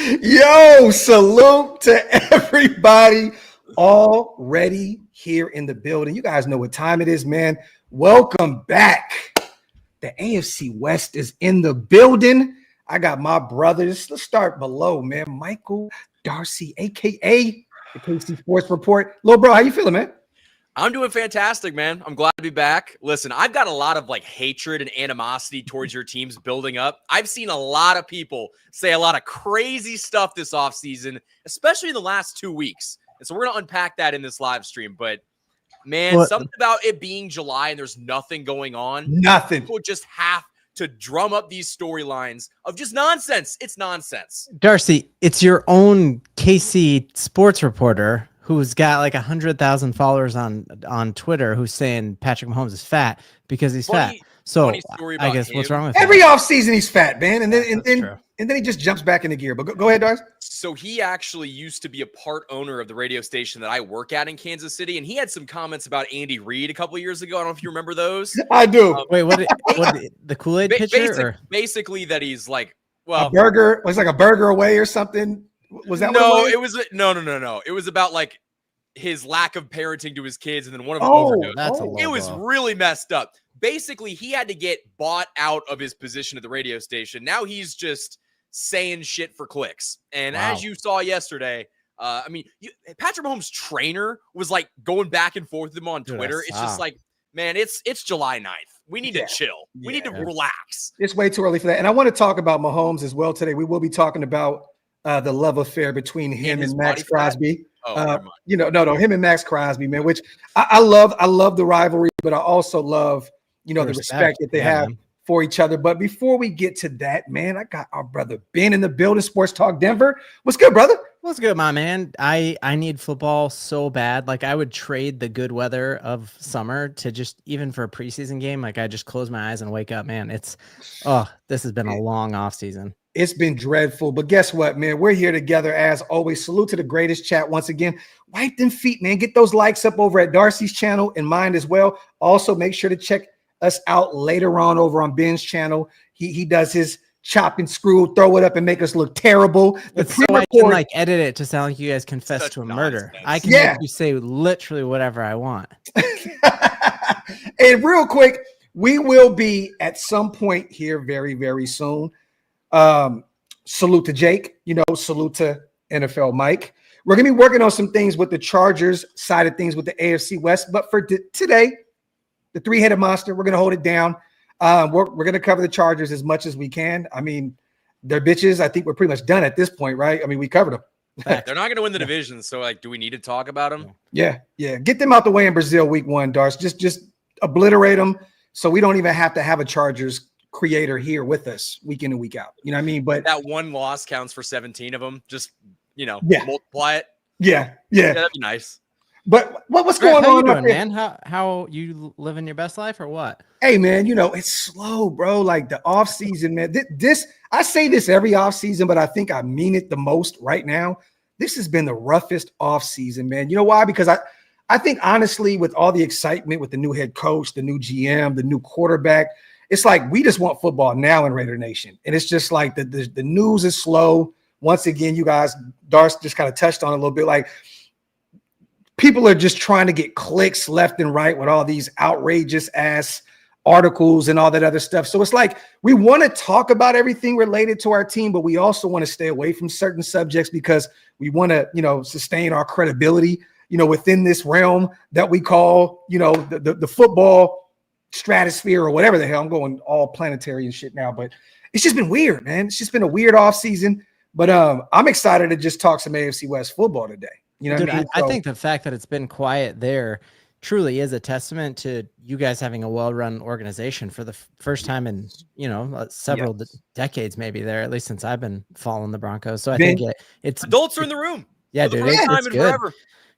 Yo, salute to everybody already here in the building. You guys know what time it is, man. Welcome back. The AFC West is in the building. I got my brothers. Let's start below, man. Michael Darcy, a.k.a. the KC Sports Report. Little bro, how you feeling, man? I'm doing fantastic, man. I'm glad to be back. Listen, I've got a lot of hatred and animosity towards your teams building up. I've seen a lot of people say a lot of crazy stuff this offseason, especially in the last 2 weeks. And so we're going to unpack that in this live stream. But, man, something about it being July and there's nothing going on. Nothing. People just have to drum up these storylines of just nonsense. It's nonsense. Darcy, it's your own KC sports reporter who's got 100,000 followers on Twitter who's saying Patrick Mahomes is fat because he's fat. So I guess what's wrong with every offseason he's fat, man, and then he just jumps back into gear. But go ahead, Darcy. So he actually used to be a part owner of the radio station that I work at in Kansas City, and he had some comments about Andy Reid a couple of years ago. I don't know if you remember those. I do. Wait, what the Kool-Aid pitcher? Basically that he's a burger. Was like a burger away or something. Was that no? It was no. It was about his lack of parenting to his kids, and then one of them overdosed. It was really messed up. Basically, he had to get bought out of his position at the radio station. Now he's just saying shit for clicks. And as you saw yesterday, Patrick Mahomes' trainer was going back and forth with him on Twitter. It's just man, it's July 9th. We need to chill. We need to relax. It's way too early for that. And I want to talk about Mahomes as well today. We will be talking about the love affair between him and Max Crosby. Him and Max Crosby, man, which I love the rivalry, but I also love, the respect that they have for each other. But before we get to that, man, I got our brother Ben in the building, Sports Talk Denver. What's good, brother? What's good, my man? I need football so bad. I would trade the good weather of summer to just even for a preseason game. I just close my eyes and wake up, man. This has been a long off season. It's been dreadful, but guess what, man? We're here together as always. Salute to the greatest chat once again. Wipe them feet, man. Get those likes up over at Darcy's channel and mine as well. Also, make sure to check us out later on over on Ben's channel. He does his chop and screw, throw it up and make us look terrible. So I can edit it to sound like you guys confess to a murder. I can make you say literally whatever I want. And real quick, we will be at some point here very, very soon. Salute to Jake, salute to NFL Mike. We're going to be working on some things with the Chargers side of things with the AFC West. But for today, the three-headed monster, we're going to hold it down. We're going to cover the Chargers as much as we can. I mean, they're bitches. I think we're pretty much done at this point, right? I mean, we covered them. They're not going to win the division. So do we need to talk about them? Yeah. Get them out the way in Brazil week 1, Darce. Just obliterate them. So we don't even have to have a Chargers creator here with us week in and week out. You know what I mean? But that one loss counts for 17 of them. Just, multiply it. Yeah. That'd be nice. But what's going on, man? How you living your best life or what? Hey, man, it's slow, bro. The off season, man. This I say this every off season, but I think I mean it the most right now. This has been the roughest off season, man. You know why? Because I think honestly, with all the excitement with the new head coach, the new GM, the new quarterback, it's we just want football now in Raider Nation. And it's just the news is slow. Once again, you guys, Darce just kind of touched on it a little bit. People are just trying to get clicks left and right with all these outrageous ass articles and all that other stuff. So it's we want to talk about everything related to our team, but we also want to stay away from certain subjects because we want to, sustain our credibility, within this realm that we call, the football stratosphere or whatever the hell. I'm going all planetary and shit now, but it's just been weird, man. It's just been a weird off season, but I'm excited to just talk some AFC West football today. I think the fact that it's been quiet there truly is a testament to you guys having a well-run organization for the first time in, several decades, maybe there, at least since I've been following the Broncos. So I think it's adults are in the room. Yeah, dude, it's good. Forever.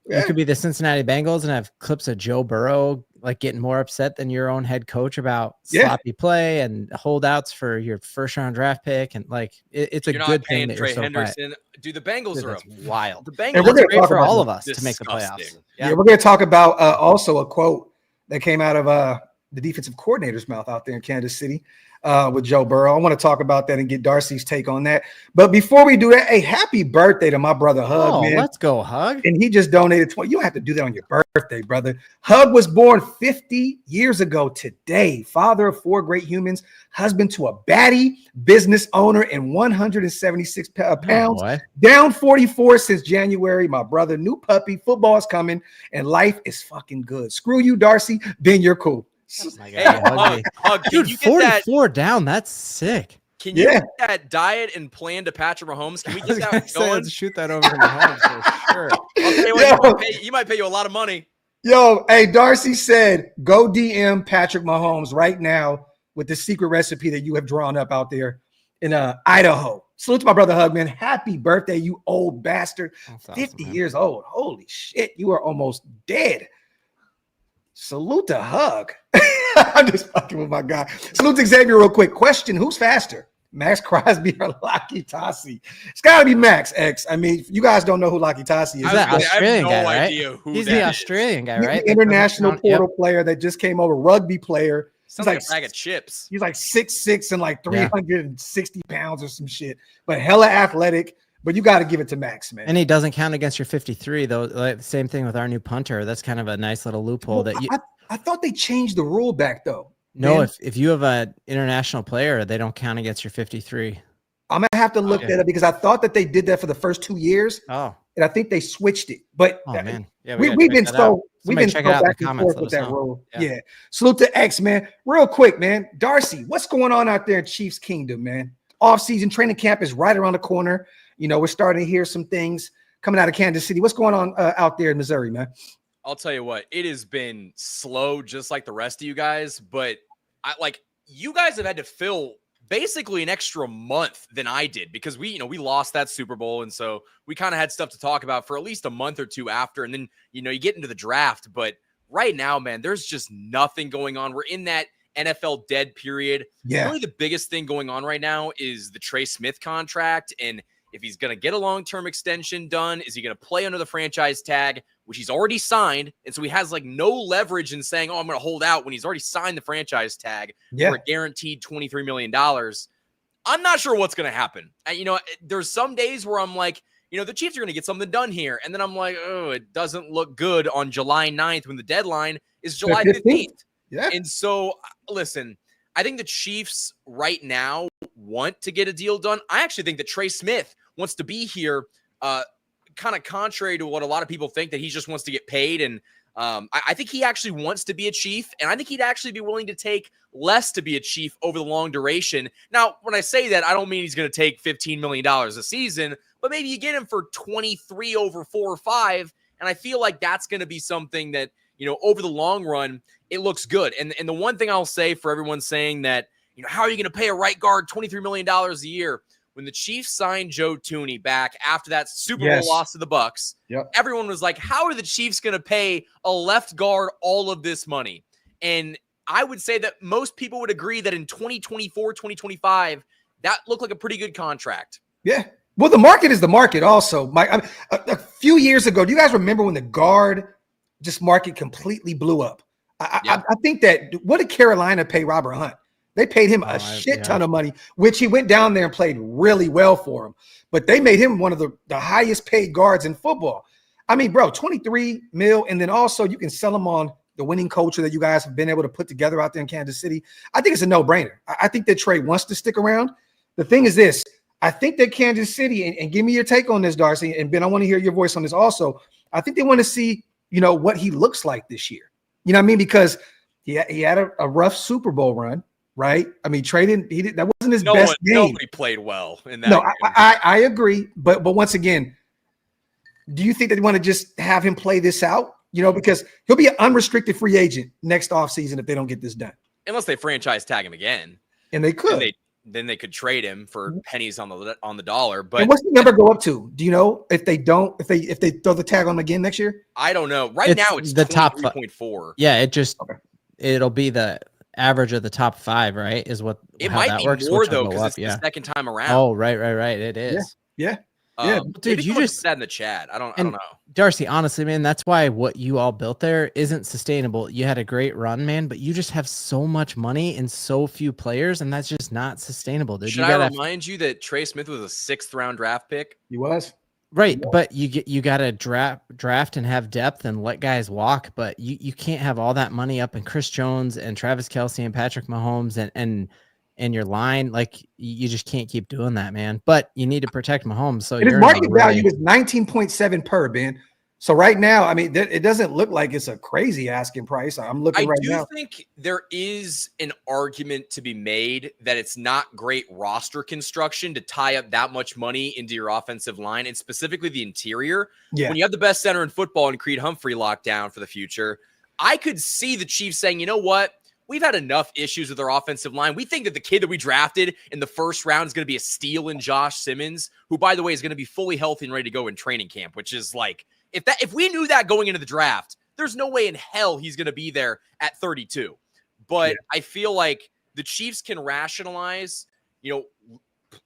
You could be the Cincinnati Bengals and have clips of Joe Burrow getting more upset than your own head coach about sloppy play and holdouts for your first-round draft pick, and it's a good thing that Trey you're so Henderson. quiet. Dude, the Bengals are wild. The Bengals are great for all of us to make the playoffs. Yeah, we're going to talk about also a quote that came out of the defensive coordinator's mouth out there in Kansas City with Joe Burrow. I want to talk about that and get Darcy's take on that. But before we do that, hey, happy birthday to my brother Hug, man. Let's go, Hug. And he just donated 20. You don't have to do that on your birthday, brother. Hug was born 50 years ago today. Father of 4 great humans, husband to a baddie, business owner, and 176 pounds. Down 44 since January, my brother. New puppy. Football is coming, and life is fucking good. Screw you, Darcy. Ben, you're cool. Oh my God. Hug, dude, 44 down. That's sick. Can you get that diet and plan to Patrick Mahomes? Can we get that going? Let's shoot that over to Mahomes for sure. He might pay you a lot of money. Yo, hey, Darcy said, go DM Patrick Mahomes right now with the secret recipe that you have drawn up out there in Idaho. Salute to my brother Hug, man. Happy birthday, you old bastard. That's 50 awesome, years old. Holy shit, you are almost dead. Salute to Hug. I'm just fucking with my guy. Salute to Xavier real quick. Question, who's faster? Max Crosby or Laki Tassi? It's got to be Max X. I mean, you guys don't know who Laki Tassi is. I have no idea who He's the Australian guy, right? The international portal player that just came over, rugby player. Sounds like a bag of chips. He's like 6'6" and like 360 pounds or some shit, but hella athletic. But you got to give it to Max, man. And he doesn't count against your 53, though. Like, same thing with our new punter. That's kind of a nice little loophole. I thought they changed the rule back, though. No, if you have an international player, they don't count against your 53. I'm going to have to look that up because I thought that they did that for the first 2 years. Oh. And I think they switched it. But man. Yeah, we've been so back and forth with that rule. Yeah. Salute to X, man. Real quick, man. Darcy, what's going on out there in Chiefs Kingdom, man? Off-season training camp is right around the corner. You know, we're starting to hear some things coming out of Kansas City. What's going on out there in Missouri, man? I'll tell you what, it has been slow just like the rest of you guys, but you guys have had to fill basically an extra month than I did because we lost that Super Bowl. And so we kind of had stuff to talk about for at least a month or two after. And then, you get into the draft, but right now, man, there's just nothing going on. We're in that NFL dead period. Yeah. Really the biggest thing going on right now is the Trey Smith contract. And if he's going to get a long-term extension done, is he going to play under the franchise tag, which he's already signed? And so he has no leverage in saying, I'm going to hold out when he's already signed the franchise tag for a guaranteed $23 million. I'm not sure what's going to happen. There's some days where I'm like, the Chiefs are going to get something done here. And then I'm like, oh, it doesn't look good on July 9th when the deadline is July 15th. Yeah. And so, listen, I think the Chiefs right now want to get a deal done. I actually think that Trey Smith wants to be here, kind of contrary to what a lot of people think, that he just wants to get paid. And I think he actually wants to be a Chief, and I think he'd actually be willing to take less to be a Chief over the long duration. Now, when I say that, I don't mean he's going to take $15 million a season, but maybe you get him for 23 over 4 or 5, and I feel like that's going to be something that, over the long run, it looks good. And the one thing I'll say for everyone saying that, how are you going to pay a right guard $23 million a year? When the Chiefs signed Joe Thuney back after that Super Bowl loss to the Bucs, everyone was like, how are the Chiefs going to pay a left guard all of this money? And I would say that most people would agree that in 2024, 2025, that looked like a pretty good contract. Yeah. Well, the market is the market also. Mike, a few years ago, do you guys remember when the guard market completely blew up? I think that, what did Carolina pay Robert Hunt? They paid him a shit ton of money, which he went down there and played really well for him. But they made him one of the highest paid guards in football. I mean, bro, 23 mil. And then also you can sell him on the winning culture that you guys have been able to put together out there in Kansas City. I think it's a no-brainer. I think that Trey wants to stick around. The thing is this. I think that Kansas City, and give me your take on this, Darcy, and Ben, I want to hear your voice on this also. I think they want to see, what he looks like this year. You know what I mean? Because he had a rough Super Bowl run. Right? I mean, Trey that wasn't his best game. Nobody played well in that. No, I agree. But once again, do you think they want to just have him play this out? Because he'll be an unrestricted free agent next offseason if they don't get this done. Unless they franchise tag him again. And they could. Then they could trade him for pennies on the dollar. But and what's the number go up to? Do you know if they throw the tag on him again next year? I don't know. Right now it's the top 3.4. Yeah, it'll be the average of the top 5, right? Is what it might be works, more though, because it's the second time around. Oh, right. It is. Yeah. Dude, you just put that in the chat. I don't know. Darcy, honestly, man, that's why what you all built there isn't sustainable. You had a great run, man, but you just have so much money and so few players, and that's just not sustainable, dude. Should I remind you that Trey Smith was a 6th round draft pick? He was. Right, but you got to draft and have depth and let guys walk, but you can't have all that money up in Chris Jones and Travis Kelce and Patrick Mahomes and your line. Like, you just can't keep doing that, man. But you need to protect Mahomes. So his market value is 19.7 per, Ben. So right now, I mean, it doesn't look like it's a crazy asking price. I'm looking right now. I do think there is an argument to be made that it's not great roster construction to tie up that much money into your offensive line, and specifically the interior. Yeah. When you have the best center in football and Creed Humphrey locked down for the future, I could see the Chiefs saying, you know what? We've had enough issues with our offensive line. We think that the kid that we drafted in the 1st round is going to be a steal in Josh Simmons, who, by the way, is going to be fully healthy and ready to go in training camp, which is like, if we knew that going into the draft, there's no way in hell he's going to be there at 32. But I feel like the Chiefs can rationalize,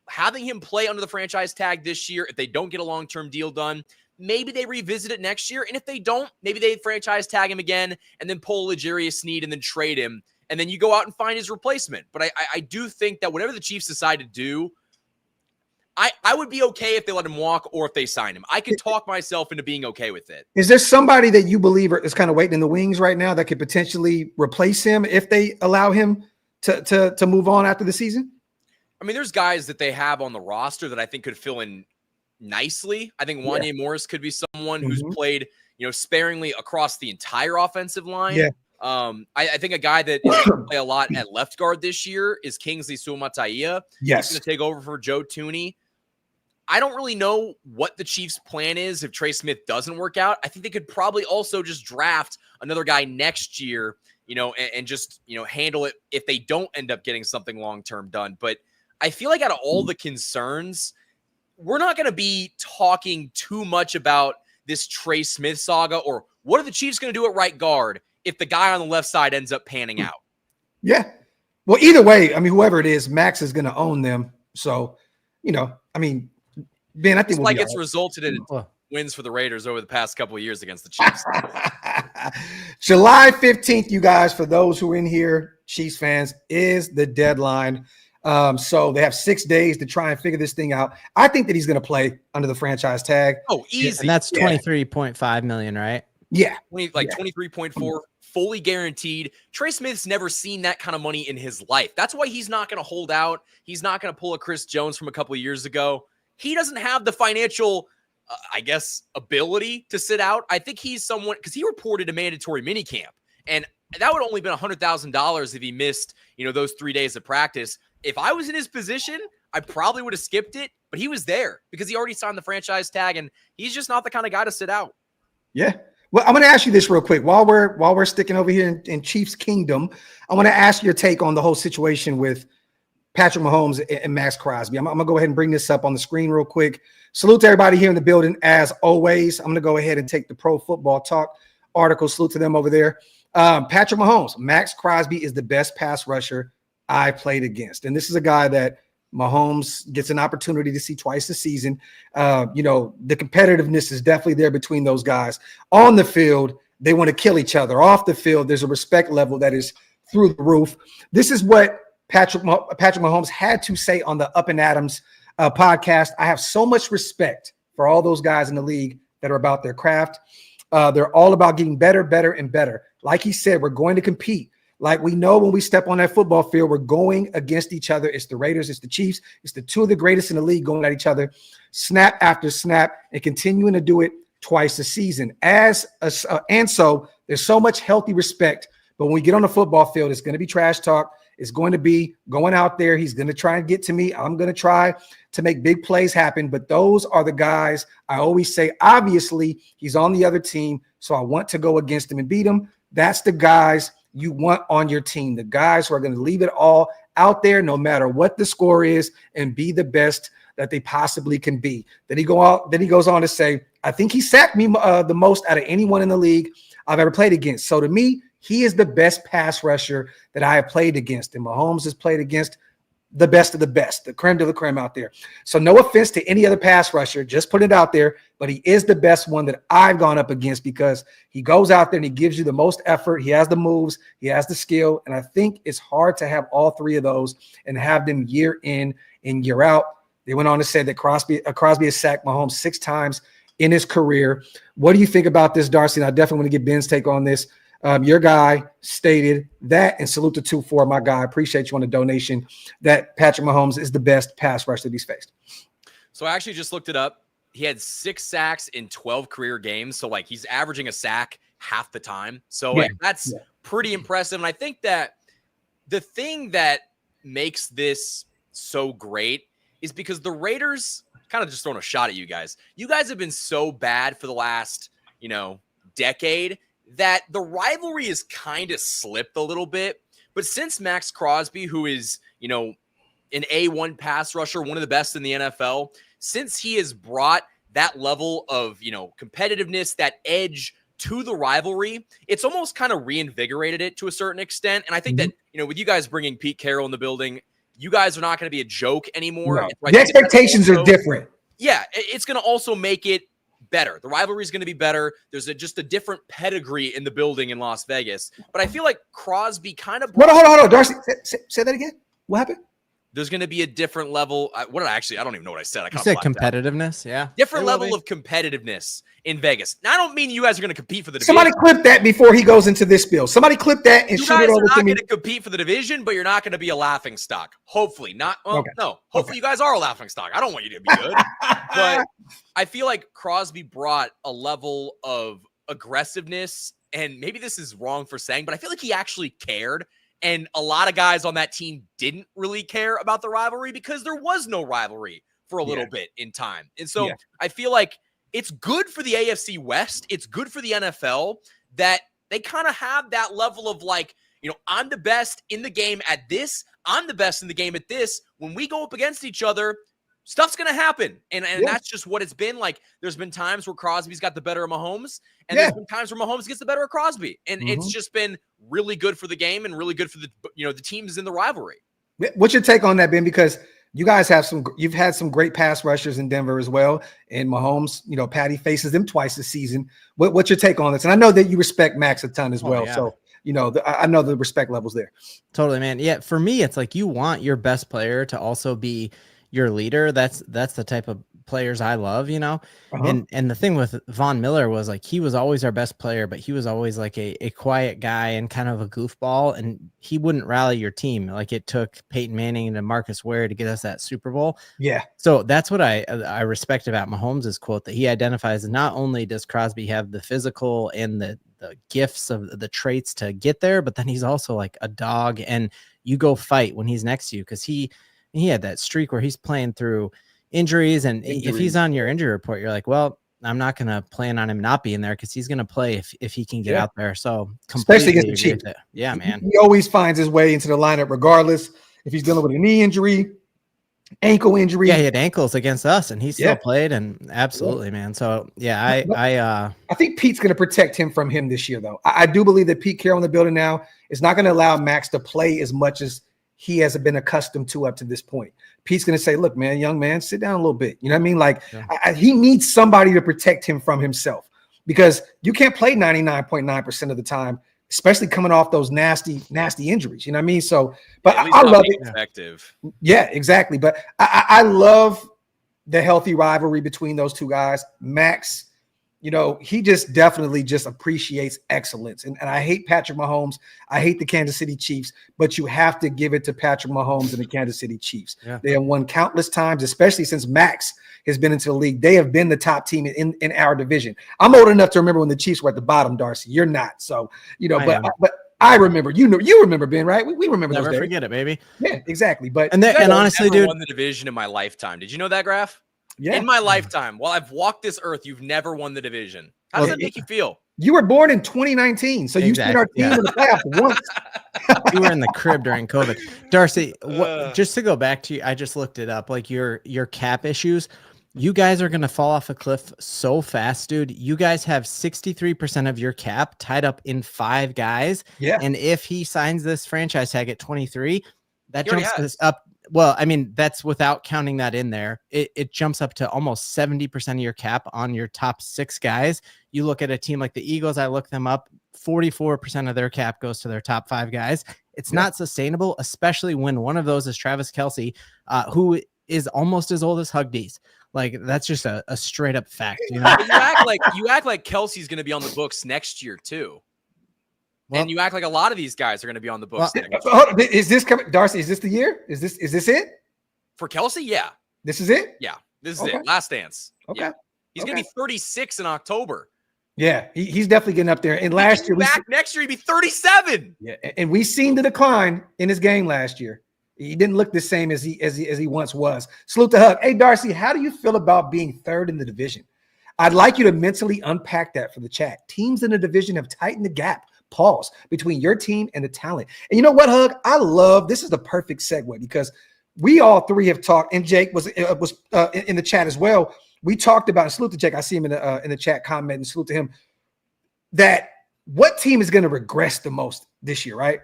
having him play under the franchise tag this year. If they don't get a long-term deal done, maybe they revisit it next year. And if they don't, maybe they franchise tag him again and then pull L'Jarius Sneed and then trade him. And then you go out and find his replacement. But I do think that whatever the Chiefs decide to do, I would be okay if they let him walk or if they sign him. I could talk myself into being okay with it. Is there somebody that you believe is kind of waiting in the wings right now that could potentially replace him if they allow him to move on after the season? I mean, there's guys that they have on the roster that I think could fill in nicely. I think Wanya Morris could be someone who's played, sparingly across the entire offensive line. Yeah. I think a guy that is going to play a lot at left guard this year is Kingsley Suamataia. Yes. He's going to take over for Joe Thuney. I don't really know what the Chiefs' plan is if Trey Smith doesn't work out. I think they could probably also just draft another guy next year, and just, handle it if they don't end up getting something long-term done. But I feel like out of all the concerns, we're not going to be talking too much about this Trey Smith saga or what are the Chiefs going to do at right guard if the guy on the left side ends up panning out. Yeah. Well, either way, I mean, whoever it is, Max is going to own them. So, I mean, Ben, I think it's resulted in wins for the Raiders over the past couple of years against the Chiefs. July 15th, you guys, for those who are in here, Chiefs fans, is the deadline. So they have 6 days to try and figure this thing out. I think that he's going to play under the franchise tag. Oh, easy. And that's $23.5 million, right? Yeah. 23.4, fully guaranteed. Trey Smith's never seen that kind of money in his life. That's why he's not going to hold out. He's not going to pull a Chris Jones from a couple of years ago. He doesn't have the financial, ability to sit out. I think he's someone, because he reported a mandatory minicamp, and that would only been $100,000 if he missed, those 3 days of practice. If I was in his position, I probably would have skipped it, but he was there because he already signed the franchise tag, and he's just not the kind of guy to sit out. Yeah. Well, I'm going to ask you this real quick. While we're sticking over here in Chiefs Kingdom, I want to ask your take on the whole situation with Patrick Mahomes and Max Crosby. I'm going to go ahead and bring this up on the screen real quick. Salute to everybody here in the building. As always, I'm going to go ahead and take the Pro Football Talk article. Salute to them over there. Patrick Mahomes, Max Crosby is the best pass rusher I played against. And this is a guy that Mahomes gets an opportunity to see twice a season. The competitiveness is definitely there between those guys. On the field, they want to kill each other. Off the field, there's a respect level that is through the roof. This is what Patrick Mahomes had to say on the Up and Adams podcast. I have so much respect for all those guys in the league that are about their craft. They're all about getting better, better, and better. Like he said, we're going to compete. Like we know when we step on that football field, we're going against each other. It's the Raiders, it's the Chiefs, it's the two of the greatest in the league going at each other, snap after snap, and continuing to do it twice a season. And so there's so much healthy respect. But when we get on the football field, it's going to be trash talk. It's going to be going out there. He's going to try and get to me. I'm going to try to make big plays happen. But those are the guys I always say, obviously, he's on the other team, so I want to go against him and beat him. That's the guys you want on your team, the guys who are going to leave it all out there no matter what the score is and be the best that they possibly can be. Then he goes on to say, I think he sacked me the most out of anyone in the league I've ever played against. So to me, he is the best pass rusher that I have played against. And Mahomes has played against the best of the best, the creme de la creme out there. So no offense to any other pass rusher, just put it out there, but he is the best one that I've gone up against because he goes out there and he gives you the most effort. He has the moves, he has the skill, and I think it's hard to have all three of those and have them year in and year out. They went on to say that Crosby has sacked Mahomes 6 times in his career. What do you think about this, Darcy? And I definitely want to get Ben's take on this. Your guy stated that, and salute to 2-4, my guy. Appreciate you on the donation, that Patrick Mahomes is the best pass rusher that he's faced. So I actually just looked it up. He had 6 sacks in 12 career games. So like he's averaging a sack half the time. So like that's pretty impressive. And I think that the thing that makes this so great is because the Raiders kind of just throwing a shot at you guys. You guys have been so bad for the last, decade that the rivalry has kind of slipped a little bit. But since Max Crosby, who is, an A1 pass rusher, one of the best in the NFL, since he has brought that level of, competitiveness, that edge to the rivalry, it's almost kind of reinvigorated it to a certain extent. And I think that, with you guys bringing Pete Carroll in the building, you guys are not going to be a joke anymore. No. The expectations are different. Yeah, it's going to also make it better. The rivalry is going to be better. There's just a different pedigree in the building in Las Vegas. But I feel like Crosby kind of... Hold on. Darcy, say that again. What happened? There's going to be a different level. I don't even know what I said. You said competitiveness, yeah. Different level of competitiveness in Vegas. Now, I don't mean you guys are going to compete for the division. Somebody clip that before he goes into this bill. Somebody clip that and shoot it over to me. You guys are not going to compete for the division, but you're not going to be a laughing stock. Hopefully. No. Hopefully you guys are a laughing stock. I don't want you to be good. But I feel like Crosby brought a level of aggressiveness, and maybe this is wrong for saying, but I feel like he actually cared. And a lot of guys on that team didn't really care about the rivalry because there was no rivalry for a little bit in time. And so I feel like it's good for the AFC West. It's good for the NFL that they kind of have that level of like, I'm the best in the game at this. I'm the best in the game at this. When we go up against each other, stuff's going to happen. And that's just what it's been. Like, there's been times where Crosby's got the better of Mahomes, and there's been times where Mahomes gets the better of Crosby. And it's just been really good for the game and really good for the, the teams in the rivalry. What's your take on that, Ben? Because you guys you've had some great pass rushers in Denver as well. And Mahomes, Patty faces them twice this season. What's your take on this? And I know that you respect Max a ton as well. Yeah. So, I know the respect levels there. Totally, man. Yeah. For me, it's like you want your best player to also be your leader. That's the type of players I love, and the thing with Von Miller was like he was always our best player, but he was always like a quiet guy and kind of a goofball, and he wouldn't rally your team. Like it took Peyton Manning and Marcus Ware to get us that Super Bowl. Yeah. So that's what I respect about Mahomes' quote, that he identifies not only does Crosby have the physical and the gifts of the traits to get there, but then he's also like a dog, and you go fight when he's next to you, because he had that streak where he's playing through injuries, and if he's on your injury report, you're like, well, I'm not going to plan on him not being there because he's going to play if he can get out there. So especially against the Chiefs. Yeah, man. He always finds his way into the lineup regardless if he's dealing with a knee injury, ankle injury. Yeah, he had ankles against us and he still played, and absolutely, man. So I think Pete's going to protect him from him this year, though. I do believe that Pete Carroll in the building now is not going to allow Max to play as much as he has been accustomed to up to this point. Pete's going to say, look, man, young man, sit down a little bit. You know what I mean? Like he needs somebody to protect him from himself, because you can't play 99.9% of the time, especially coming off those nasty injuries. You know what I mean? So, but I love it. Effective. Yeah, exactly. But I love the healthy rivalry between those two guys. Max, he just definitely just appreciates excellence. And I hate Patrick Mahomes. I hate the Kansas City Chiefs, but you have to give it to Patrick Mahomes and the Kansas City Chiefs. Yeah. They have won countless times, especially since Max has been into the league. They have been the top team in our division. I'm old enough to remember when the Chiefs were at the bottom, Darcy. You're not. So, but I remember, you remember, Ben, right? We remember Never those days. Forget it, baby. Yeah, exactly. But and honestly, dude, won the division in my lifetime. Did you know that, Graphk? Yeah. In my lifetime, while I've walked this earth, you've never won the division. How does that make you feel? You were born in 2019, so you've seen our team in the playoffs once. You were in the crib during COVID. Darcy, just to go back to you, I just looked it up. Like your cap issues, you guys are going to fall off a cliff so fast, dude. You guys have 63% of your cap tied up in 5 guys. Yeah. And if he signs this franchise tag at 23, that jumps us up well, I mean, that's without counting that in there. It jumps up to almost 70% of your cap on your top 6 guys. You look at a team like the Eagles, I look them up, 44% of their cap goes to their top 5 guys. It's not sustainable, especially when one of those is Travis Kelce, who is almost as old as Hug D's. Like, that's just a straight up fact. You know, you act like Kelsey's going to be on the books next year too. Well, and you act like a lot of these guys are going to be on the books. Is this coming, Darcy? Is this the year? Is this it for Kelce? Yeah, this is it. Yeah, this is it. Last dance. Okay, yeah. He's going to be 36 in October. Yeah, he's definitely getting up there. And last year, next year he'd be 37. Yeah, and we seen the decline in his game last year. He didn't look the same as he once was. Salute to Hug. Hey, Darcy, how do you feel about being 3rd in the division? I'd like you to mentally unpack that for the chat. Teams in the division have tightened the gap. Pause between your team and the talent. And you know what, Hug? I love this is the perfect segue because we all 3 have talked, and Jake was in the chat as well. We talked about, and salute to Jake. I see him in the chat comment, and salute to him. That what team is going to regress the most this year, right?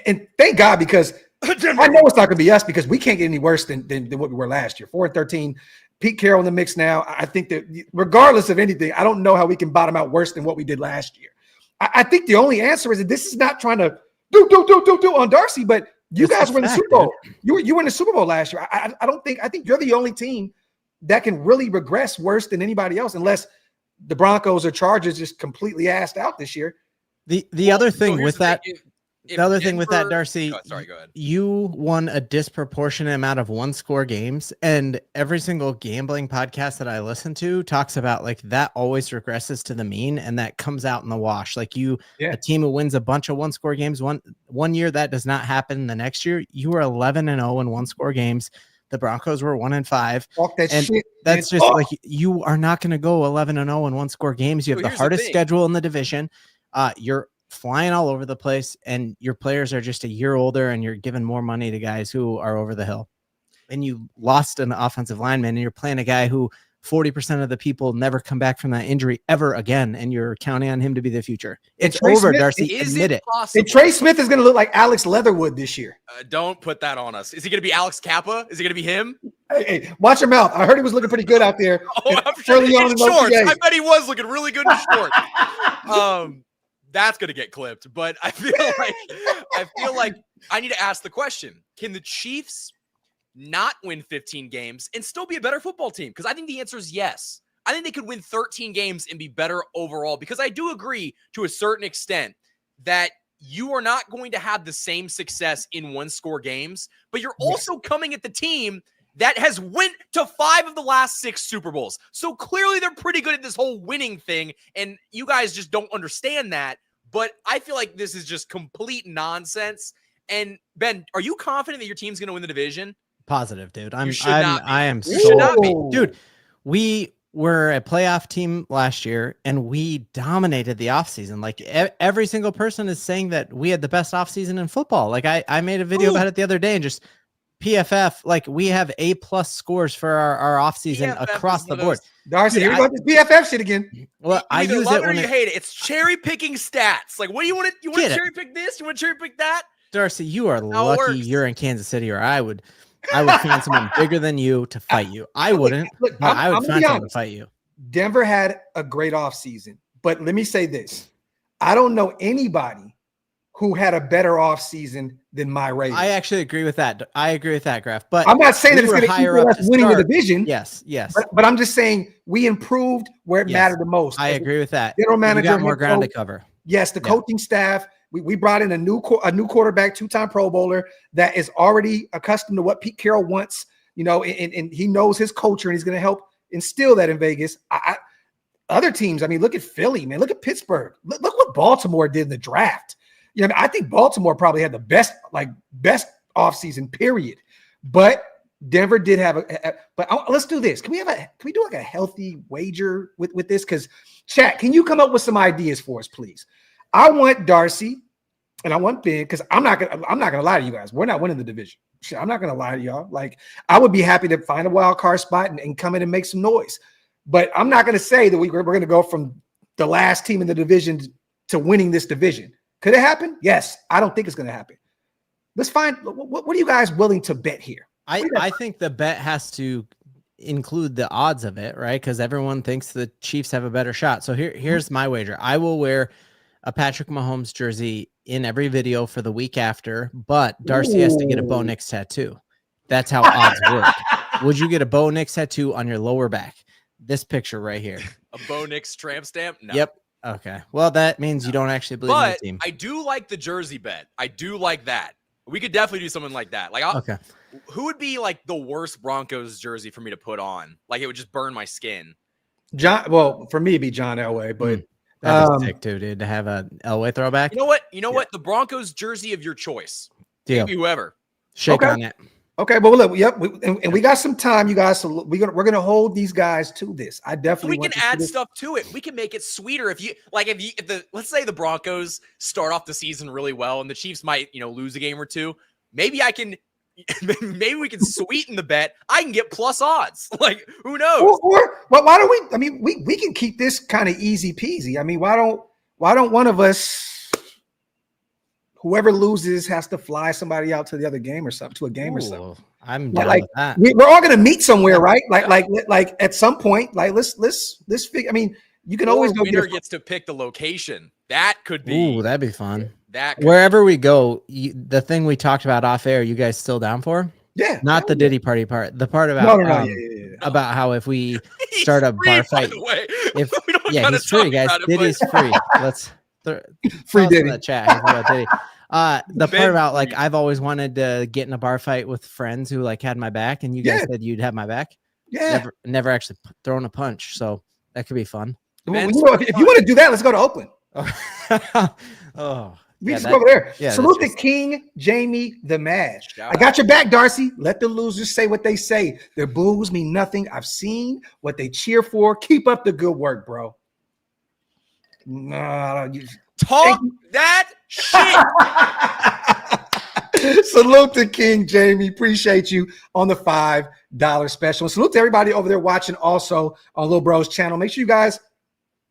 And thank God, because I know it's not going to be us because we can't get any worse than what we were last year. 4-13. Pete Carroll in the mix now. I think that regardless of anything, I don't know how we can bottom out worse than what we did last year. I think the only answer is that this is not trying to do on Darcy, but you guys were in the Super Bowl. You were in the Super Bowl last year. I think you're the only team that can really regress worse than anybody else, unless the Broncos or Chargers just completely assed out this year. The other thing with that, Darcy, sorry, go ahead. You won a disproportionate amount of 1-score games, and every single gambling podcast that I listen to talks about like that always regresses to the mean, and that comes out in the wash. Like a team who wins a bunch of 1-score games one year, that does not happen. The next year, you were 11-0 in 1-score games. The Broncos were 1-5. That's just like you are not going to go 11-0 in 1-score games. You have the hardest schedule in the division. You're flying all over the place, and your players are just a year older, and you're giving more money to guys who are over the hill. And you lost an offensive lineman, and you're playing a guy who 40% of the people never come back from that injury ever again, and you're counting on him to be the future. It's over, Darcy. Admit it. And Trey Smith is going to look like Alex Leatherwood this year. Don't put that on us. Is he going to be Alex Kappa? Is it going to be him? Hey, watch your mouth. I heard he was looking pretty good out there. I'm sure in shorts. I bet he was looking really good in shorts. That's going to get clipped, but I feel like I need to ask the question: can the Chiefs not win 15 games and still be a better football team? Because I think the answer is yes. I think they could win 13 games and be better overall, because I do agree to a certain extent that you are not going to have the same success in 1-score games, but you're also coming at the team that has went to 5 of the last 6 Super Bowls. So clearly they're pretty good at this whole winning thing, and you guys just don't understand that. But I feel like this is just complete nonsense. And Ben, are you confident that your team's going to win the division? Positive, dude. I am so, should not be. Dude, we were a playoff team last year, and we dominated the offseason. Like every single person is saying that we had the best offseason in football. Like I made a video about it the other day, and just PFF, like we have A+ scores for our offseason across the board. Darcy, here we go with this PFF shit again. Well, I use it when you hate it. It's cherry picking stats. Like, what do you want to? You want to cherry pick this? You want to cherry pick that? Darcy, you are lucky you're in Kansas City, or I would find someone bigger than you to fight you. I wouldn't. Look, I would find someone to fight you. Denver had a great offseason, but let me say this: I don't know anybody who had a better offseason than my Raiders. I actually agree with that. Graphk. But I'm not saying that it's going to equal us winning the division. Yes. But I'm just saying we improved where it mattered the most. I agree with that. General manager, got more ground to cover. Yes, the coaching staff. We brought in a new quarterback, 2-time Pro Bowler that is already accustomed to what Pete Carroll wants. You know, and he knows his culture, and he's going to help instill that in Vegas. Other teams, I mean, look at Philly, man. Look at Pittsburgh. Look what Baltimore did in the draft. You know, I think Baltimore probably had the best offseason period, but Denver did have let's do this. Can we do like a healthy wager with this? Because chat, can you come up with some ideas for us, please? I want Darcy and I want Ben, because I'm not gonna lie to you guys. We're not winning the division. Shit, I'm not gonna lie to y'all. Like, I would be happy to find a wild card spot and come in and make some noise, but I'm not gonna say that we're gonna go from the last team in the division to winning this division. Could it happen? Yes. I don't think it's going to happen. Let's find what are you guys willing to bet here? I think the bet has to include the odds of it, right? Because everyone thinks the Chiefs have a better shot. So here's my wager. I will wear a Patrick Mahomes jersey in every video for the week after, but Darcy has to get a Bo Nix tattoo. That's how odds work. Would you get a Bo Nix tattoo on your lower back? This picture right here. A Bo Nix tramp stamp? No. Yep. Okay. Well, that means you don't actually believe in the team. I do like the jersey bet. I do like that. We could definitely do something like that. Like, okay. Who would be like the worst Broncos jersey for me to put on? Like, it would just burn my skin. Well, for me, it'd be John Elway, but that'd be sick too, dude, to have an Elway throwback. You know what? The Broncos jersey of your choice. Deal. Maybe whoever. Shake on it. Okay, well, look, and we got some time, you guys. So we're gonna hold these guys to this. I definitely we can add stuff to it. We can make it sweeter. Let's say the Broncos start off the season really well, and the Chiefs might lose a game or two. Maybe we can sweeten the bet. I can get plus odds. Like, who knows? Or why don't we? I mean, we can keep this kind of easy peasy. I mean, why don't one of us? Whoever loses has to fly somebody out to the other game or something, to a game or something. I'm down with that. We're all gonna meet somewhere, right? Like at some point, like let's figure. I mean, you can always go. Winner gets to pick the location. That could be. Ooh, that'd be fun. Wherever we go, the thing we talked about off air, you guys still down for? Yeah. Not the Diddy party part. The part about about how if we start a bar fight, he's free, guys. Diddy's free. Let's. Free Diddy. In the chat. Diddy. The part about like I've always wanted to get in a bar fight with friends who like had my back, and you guys said you'd have my back. Yeah, never actually thrown a punch, so that could be fun. Well, if you want to do that, let's go to Oakland. We just go over there. Yeah, salute the King, Jamie the Mad. I got your back, Darcy. Let the losers say what they say. Their boos mean nothing. I've seen what they cheer for. Keep up the good work, bro. No, talk that shit. Salute to King Jamie. Appreciate you on the $5 special. And salute to everybody over there watching also on Lil Bro's channel. Make sure you guys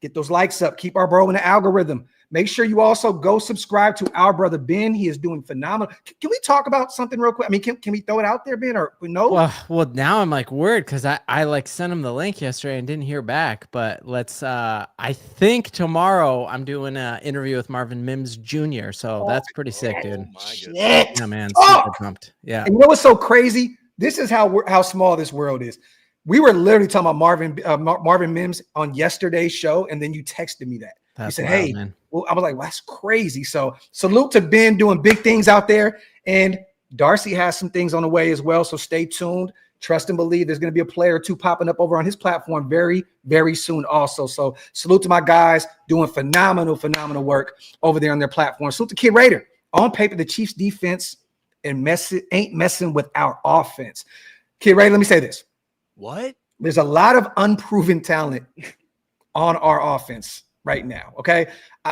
get those likes up. Keep our bro in the algorithm. Make sure you also go subscribe to our brother Ben. He is doing phenomenal. Can we talk about something real quick? I mean, can we throw it out there, Ben, or no? Well, now I'm like worried because I like sent him the link yesterday and didn't hear back. But let's I think tomorrow I'm doing an interview with Marvin Mims Jr. So that's pretty sick, dude. Yeah, man, super pumped. Yeah. And you know what's so crazy? This is how small this world is. We were literally talking about Marvin Mims on yesterday's show, and then you texted me that. You said, wild, "Hey," man. Well, I was like, well, "That's crazy." So salute to Ben doing big things out there, and Darcy has some things on the way as well. So stay tuned. Trust and believe. There's going to be a player or two popping up over on his platform very, very soon. Also, so salute to my guys doing phenomenal work over there on their platform. Salute to Kid Raider. On paper, the Chiefs' defense ain't messing with our offense. Kid Raider, let me say this. What? There's a lot of unproven talent on our offense right now. Okay.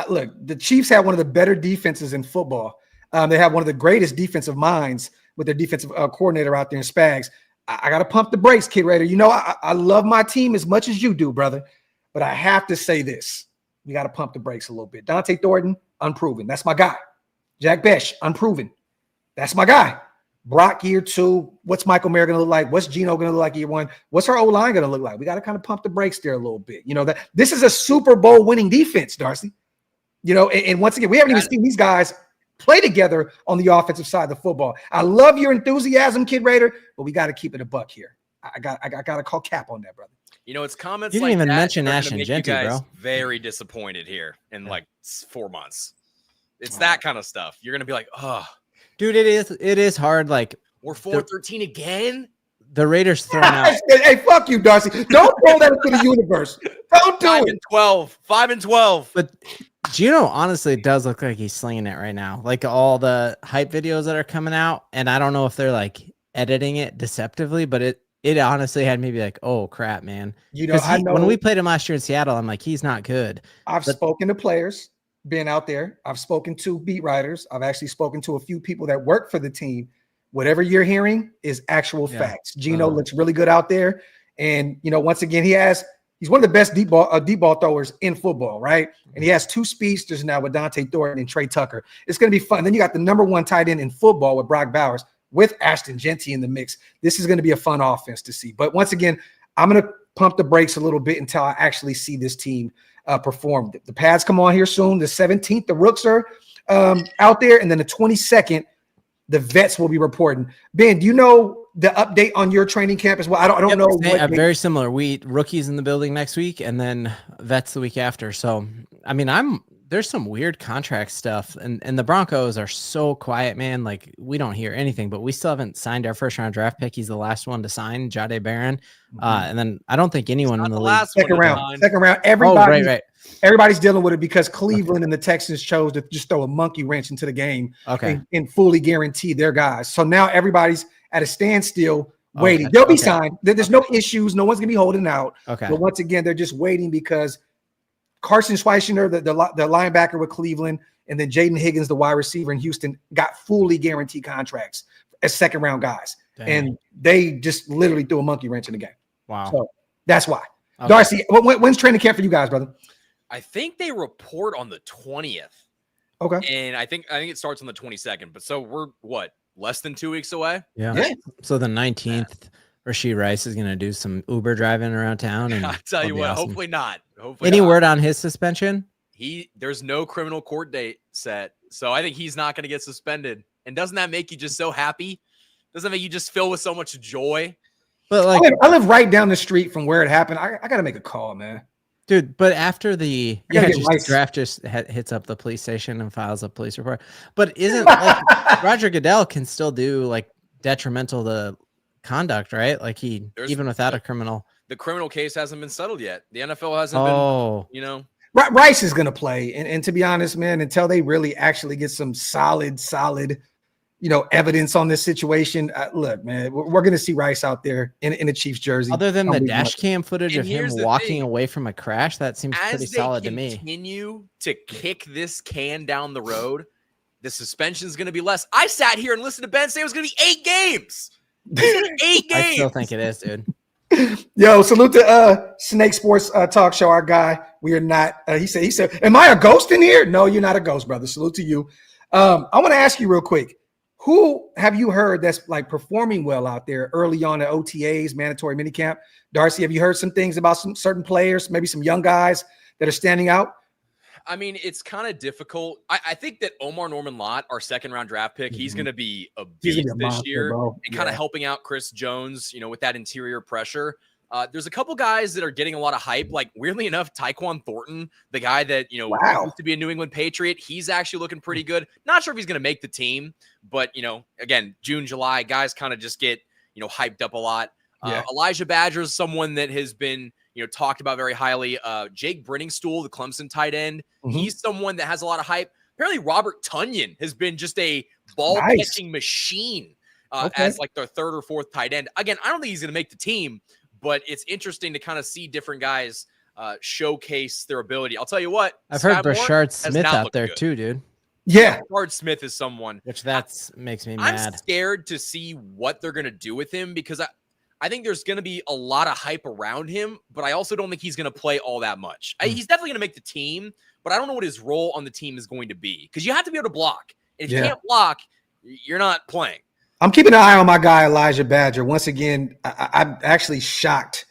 Look, the Chiefs have one of the better defenses in football. They have one of the greatest defensive minds with their defensive coordinator out there in Spags. I got to pump the brakes, Kid Raider. You know, I love my team as much as you do, brother. But I have to say this. We got to pump the brakes a little bit. Dante Thornton, unproven. That's my guy. Jack Besh, unproven. That's my guy. Brock year 2. What's Michael Mayer going to look like? What's Geno going to look like year 1? What's our O-line going to look like? We got to kind of pump the brakes there a little bit. You know, that this is a Super Bowl winning defense, Darcy. You know, and once again, we haven't even seen these guys play together on the offensive side of the football. I love your enthusiasm, Kid Raider, but we got to keep it a buck here. I got to call cap on that, brother. You know, it's comments you didn't even mention Ash and Genty, bro. Very disappointed here in like 4 months. It's that kind of stuff. You're going to be like, oh. Dude, it is hard. Like we're 4-13 again. The Raiders thrown out. Hey, fuck you, Darcy. Don't throw that into the universe. Don't do it. 5-12. But Geno honestly does look like he's slinging it right now. Like all the hype videos that are coming out, and I don't know if they're like editing it deceptively, but it honestly had me be like, oh crap, man. You know, I know when we played him last year in Seattle, I'm like, he's not good. I've spoken to players. Been out there. I've spoken to beat writers. I've actually spoken to a few people that work for the team. Whatever you're hearing is actual facts. Geno looks really good out there. And, you know, once again, he's one of the best deep ball throwers in football, right? And he has 2 speedsters now with Dante Thornton and Trey Tucker. It's going to be fun. Then you got the #1 tight end in football with Brock Bowers. with Ashton Genty in the mix, this is going to be a fun offense to see. But once again, I'm going to pump the brakes a little bit until I actually see this team perform. The pads come on here soon. The 17th, the Rooks are out there, and then the 22nd, the vets will be reporting. Ben, do you know the update on your training camp as well? I don't know. Very similar. Rookies in the building next week, and then vets the week after. So, I mean, there's some weird contract stuff, and the Broncos are so quiet, man. Like, we don't hear anything, but we still haven't signed our first round draft pick. He's the last one to sign, Jahdae Barron. And then I don't think anyone in the league. Second round. Everybody's dealing with it because Cleveland and the Texans chose to just throw a monkey wrench into the game and fully guarantee their guys. So now everybody's at a standstill waiting. They'll be signed. There's no issues. No one's going to be holding out. But once again, they're just waiting because Carson Schweitzner, the linebacker with Cleveland, and then Jaden Higgins, the wide receiver in Houston, got fully guaranteed contracts as second-round guys. Dang. And they just literally threw a monkey wrench in the game. Wow. So that's why. Darcy, when's training camp for you guys, brother? I think they report on the 20th. Okay. And I think it starts on the 22nd. But so we're less than 2 weeks away? Yeah. So the 19th, Rashee Rice is going to do some Uber driving around town. And I'll tell you what, awesome. Hopefully not. Any word on his suspension? There's no criminal court date set. So I think he's not going to get suspended. And doesn't that make you just so happy? Doesn't that make you just fill with so much joy? But like, I live right down the street from where it happened. I got to make a call, man. Dude, but after Graphk just hits up the police station and files a police report. But isn't Roger Goodell can still do like detrimental to conduct, right? Like even without a criminal. The criminal case hasn't been settled yet. The NFL hasn't been, Rice is going to play. And to be honest, man, until they really actually get some solid, evidence on this situation. Look, man, we're going to see Rice out there in a Chiefs jersey. Other than the dash cam footage of him walking away from a crash, that seems pretty solid to me. Continue to kick this can down the road, the suspension is going to be less. I sat here and listened to Ben say it was going to be 8 games. 8 games. I still think it is, dude. Yo, salute to Snake Sports Talk Show, our guy. We are not. He said, "Am I a ghost in here?" No, you're not a ghost, brother. Salute to you. I want to ask you real quick. Who have you heard that's like performing well out there early on at OTAs, mandatory minicamp? Darcy, have you heard some things about some certain players, maybe some young guys that are standing out? I mean, it's kind of difficult. I think that Omar Norman-Lott, our second-round draft pick, he's going to be a beast this year and kind of helping out Chris Jones, with that interior pressure. There's a couple guys that are getting a lot of hype. Like, weirdly enough, Tyquan Thornton, the guy that, used to be a New England Patriot, he's actually looking pretty good. Not sure if he's going to make the team, but, again, June, July, guys kind of just get, hyped up a lot. Elijah Badger is someone that has been, talked about very highly. Jake Brenningstool, the Clemson tight end, he's someone that has a lot of hype. Apparently, Robert Tonyan has been just a ball-catching machine as like their third or fourth tight end. Again, I don't think he's going to make the team, but it's interesting to kind of see different guys showcase their ability. I'll tell you what. I've heard Brashard Smith out there too, dude. Yeah. Brashard Smith is someone. Which makes me mad. I'm scared to see what they're going to do with him because I think there's going to be a lot of hype around him, but I also don't think he's going to play all that much. He's definitely going to make the team, but I don't know what his role on the team is going to be because you have to be able to block. And if you can't block, you're not playing. I'm keeping an eye on my guy, Elijah Badger. Once again, I'm actually shocked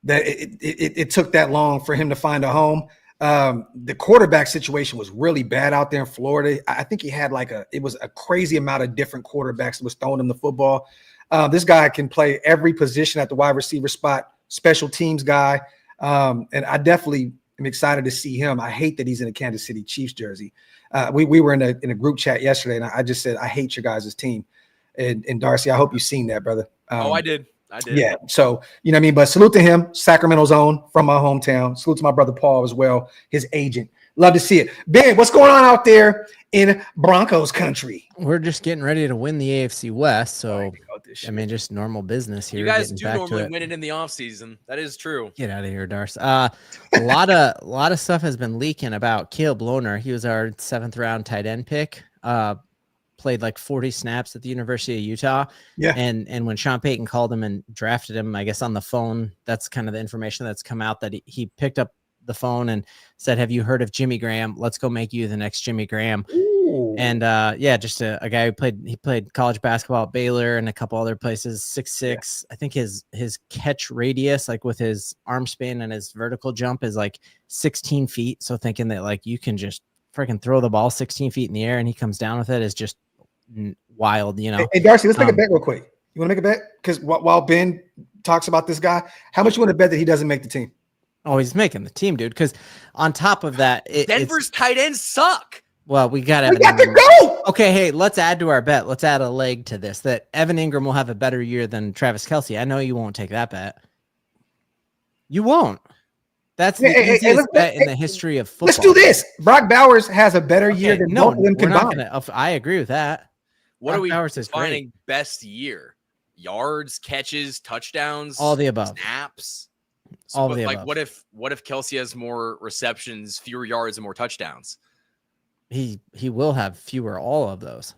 that it took that long for him to find a home. The quarterback situation was really bad out there in Florida. I think he had it was a crazy amount of different quarterbacks that was throwing him the football. This guy can play every position at the wide receiver spot, special teams guy. And I definitely am excited to see him. I hate that he's in a Kansas City Chiefs jersey. We were in a group chat yesterday, and I just said, I hate your guys' team. And Darcy, I hope you've seen that, brother. I did. Yeah. So, you know what I mean? But salute to him, Sacramento's own, from my hometown. Salute to my brother Paul as well, his agent. Love to see it. Ben, what's going on out there in Broncos country? We're just getting ready to win the AFC West. So, I mean, just normal business here. You guys do normally win it in the offseason. That is true. Get out of here, Darcy. A lot of stuff has been leaking about Caleb Lohner. He was our 7th round tight end pick. Played like 40 snaps at the University of Utah. Yeah. And when Sean Payton called him and drafted him, I guess on the phone, that's kind of the information that's come out that he picked up the phone and said, "Have you heard of Jimmy Graham? Let's go make you the next Jimmy Graham." Ooh. And just a guy who played college basketball at Baylor and a couple other places. 6'6". I think his catch radius, like with his arm span and his vertical jump, is like 16 feet. So thinking that like you can just freaking throw the ball 16 feet in the air and he comes down with it is just wild, you know. Hey, Darcy, let's make a bet real quick. You want to make a bet? Because while Ben talks about this guy, how much you want to bet that he doesn't make the team? Oh, he's making the team, dude. Because on top of that, Denver's tight ends suck. Well, we got to go. Okay, hey, let's add to our bet. Let's add a leg to this that Evan Ingram will have a better year than Travis Kelce. I know you won't take that bet. You won't. That's the easiest bet in the history of football. Let's do this. Brock Bowers has a better year than both of them combined. I agree with that. What are we defining best year? Yards, catches, touchdowns, all the above. Snaps. All the above. What if Kelce has more receptions, fewer yards, and more touchdowns? He will have fewer all of those.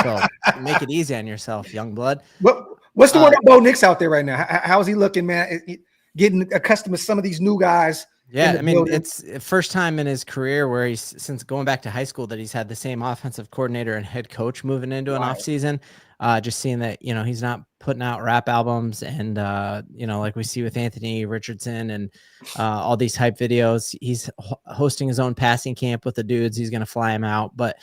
So make it easy on yourself, young blood. What's the word on Bo Nix out there right now? How's he looking, man? Getting accustomed to some of these new guys. Yeah, I mean, it's first time in his career where he's, since going back to high school, that he's had the same offensive coordinator and head coach moving into an offseason. Just seeing that, you know, he's not putting out rap albums and, you know, like we see with Anthony Richardson and all these hype videos. He's hosting his own passing camp with the dudes. He's going to fly him out. But,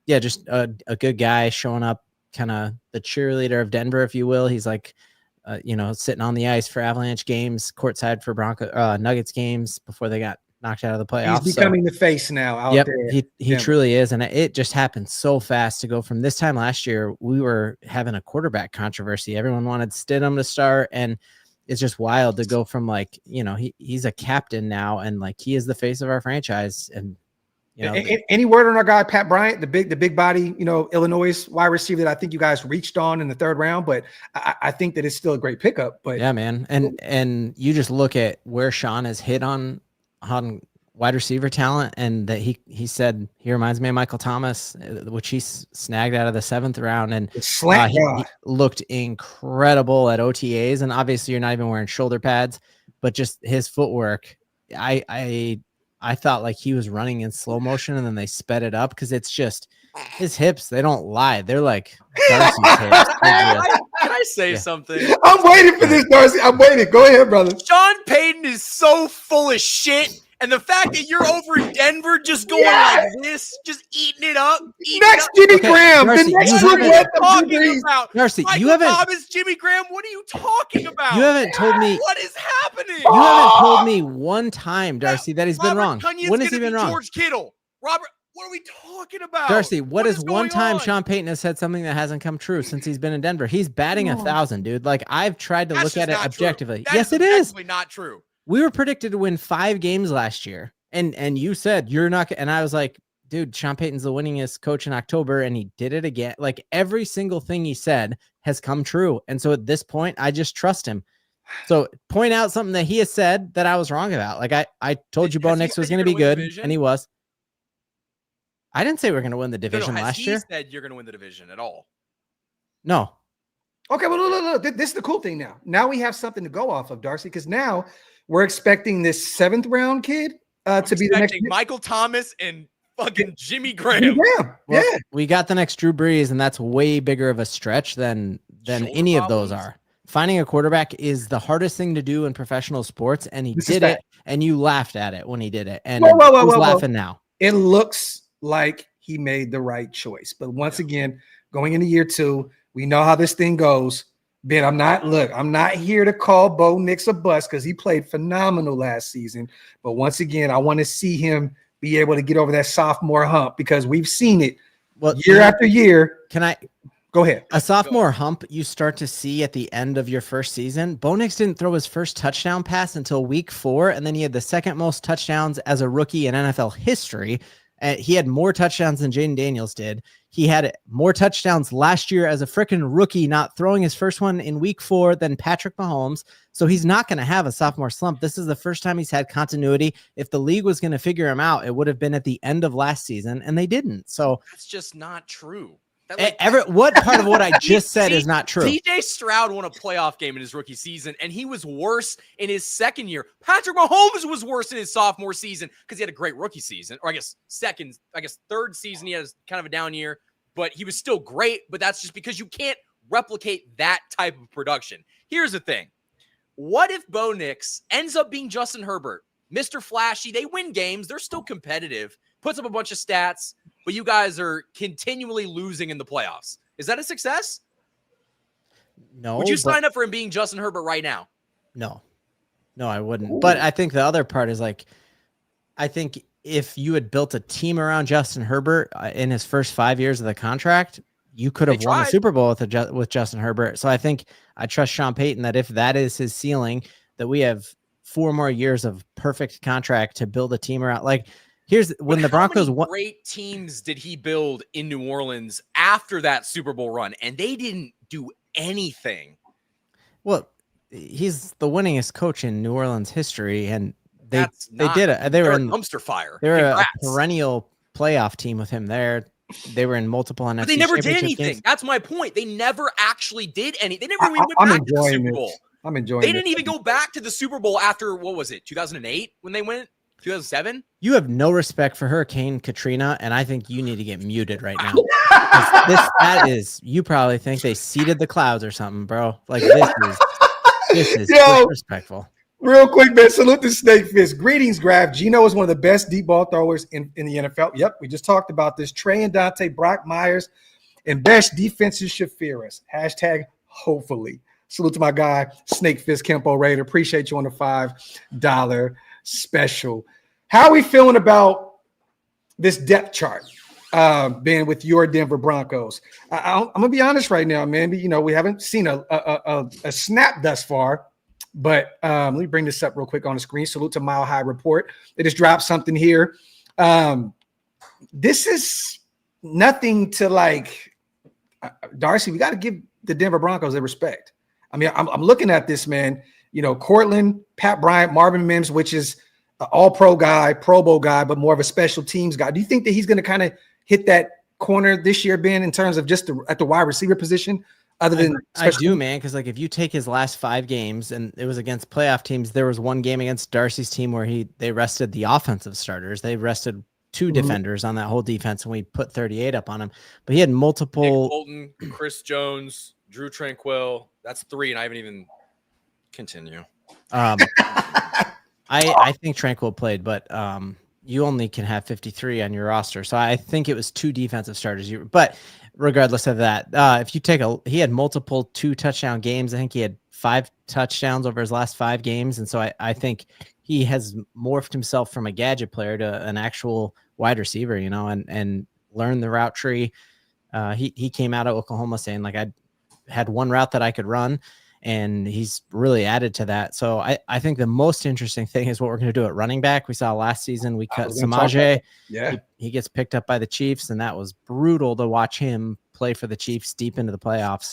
just a good guy showing up, kind of the cheerleader of Denver, if you will. He's like, you know, sitting on the ice for Avalanche games, courtside for Nuggets games before they got knocked out of the playoffs. He's becoming the face now out there. He truly is. And it just happened so fast to go from this time last year. We were having a quarterback controversy. Everyone wanted Stidham to start. And it's just wild to go from like, you know, he's a captain now. And like, he is the face of our franchise. And, you know, any word on our guy, Pat Bryant, the big body, you know, Illinois wide receiver that I think you guys reached on in the third round, but I think that it's still a great pickup. But yeah, man. And you just look at where Sean has hit on wide receiver talent, and that he said he reminds me of Michael Thomas, which he snagged out of the 7th round, and he looked incredible at OTAs. And obviously, you're not even wearing shoulder pads, but just his footwork. I thought like he was running in slow motion, and then they sped it up because it's just his hips. They don't lie. They're like Darcy's hips. Can I say something? I'm waiting for this, Darcy. I'm waiting. Go ahead, brother. Sean Payton is so full of shit. And the fact that you're over in Denver just going like this, just eating it up. Jimmy Graham. Darcy, Darcy, you haven't. Thomas, Jimmy Graham, what are you talking about? You haven't told me. What is happening? You haven't told me one time, Darcy, that he's been wrong. When has he been wrong? George Kittle. Robert, what are we talking about? Darcy, what is one time Sean Payton has said something that hasn't come true since he's been in Denver? He's batting 1,000, dude. Like, I've tried to look at it objectively. Yes, it is. Not true. We were predicted to win 5 games last year, and you said you're not. And I was like, dude, Sean Payton's the winningest coach in October, and he did it again. Like every single thing he said has come true, and so at this point, I just trust him. So point out something that he has said that I was wrong about. Like I told you, Bo Nix was going to be good, and he was. I didn't say we were going to win the division last year. He said you're going to win the division at all? No. Okay, well, look. This is the cool thing now. Now we have something to go off of, Darcy, because now we're expecting this 7th round kid to be the next Michael Thomas and fucking Jimmy Graham. Well, we got the next Drew Brees, and that's way bigger of a stretch than any of those are. Finding a quarterback is the hardest thing to do in professional sports, and he did it, and you laughed at it when he did it. And who's laughing now? It looks like he made the right choice. But once again, going into year 2, we know how this thing goes. Ben, I'm not here to call Bo Nix a bust because he played phenomenal last season. But once again, I want to see him be able to get over that sophomore hump because we've seen it year after year. Can I go ahead? A sophomore hump you start to see at the end of your first season. Bo Nix didn't throw his first touchdown pass until week 4, and then he had the second most touchdowns as a rookie in NFL history. He had more touchdowns than Jaden Daniels did. He had more touchdowns last year as a freaking rookie, not throwing his first one in week 4 than Patrick Mahomes. So he's not going to have a sophomore slump. This is the first time he's had continuity. If the league was going to figure him out, it would have been at the end of last season, and they didn't. So that's just not true. What part of what I just said is not true? CJ Stroud won a playoff game in his rookie season, and he was worse in his second year. Patrick Mahomes was worse in his sophomore season because he had a great rookie season, or third season he has kind of a down year, but he was still great. But that's just because you can't replicate that type of production. Here's the thing. What if Bo Nix ends up being Justin Herbert? Mr. Flashy, they win games. They're still competitive, puts up a bunch of stats, but you guys are continually losing in the playoffs. Is that a success? No. Would you sign up for him being Justin Herbert right now? No, I wouldn't. Ooh. But I think the other part is I think if you had built a team around Justin Herbert in his first 5 years of the contract, you could have won a Super Bowl with Justin Herbert. So I think I trust Sean Payton that if that is his ceiling, that we have 4 more years of perfect contract to build a team around. When the Broncos won. Great teams did he build in New Orleans after that Super Bowl run, and they didn't do anything. Well, he's the winningest coach in New Orleans history, and they did it. They were in dumpster fire. They were a perennial playoff team with him there. They were in multiple NFC. But they never did anything. Games. That's my point. They never actually did anything. They never even went back to the Super Bowl. I'm enjoying. They didn't even go back to the Super Bowl after 2008 when they went. 2007. You have no respect for Hurricane Katrina, and I think you need to get muted right now. You probably think they seeded the clouds or something, bro. This is disrespectful. Real quick, man. Salute to Snake Fist. Greetings, Graphk. Gino is one of the best deep ball throwers in the NFL. Yep, we just talked about this. Trey and Dante, Brock Myers, and best defenses should fear us. # hopefully. Salute to my guy, Snake Fist Kempo Raider. Appreciate you on the $5 special. How are we feeling about this depth chart, being with your Denver Broncos? I'm gonna be honest right now, man. We haven't seen a snap thus far, but let me bring this up real quick on the screen. Salute to Mile High Report. They just dropped something here. This is nothing to Darcy. We got to give the Denver Broncos their respect. I mean, I'm looking at this, man. Cortland, Pat Bryant, Marvin Mims, which is an all-pro guy, Pro Bowl guy, but more of a special teams guy. Do you think that he's going to kind of hit that corner this year, Ben, in terms of just at the wide receiver position? Other than I do, man, because if you take his last 5 games, and it was against playoff teams, there was one game against Darcy's team where they rested the offensive starters. They rested 2 defenders on that whole defense, and we put 38 up on him. But he had multiple. Nick Bolton, Chris Jones, Drew Tranquill. That's 3, and I haven't even continue. I think Tranquill played, but you only can have 53 on your roster. So I think it was 2 defensive starters. But regardless of that, if you take he had multiple 2-touchdown games. I think he had 5 touchdowns over his last 5 games. And so I think he has morphed himself from a gadget player to an actual wide receiver, and learned the route tree. He came out of Oklahoma saying I had one route that I could run, and he's really added to that. So I think the most interesting thing is what we're going to do at running back. We saw last season, we cut Samaje. Yeah. He gets picked up by the Chiefs, and that was brutal to watch him play for the Chiefs deep into the playoffs.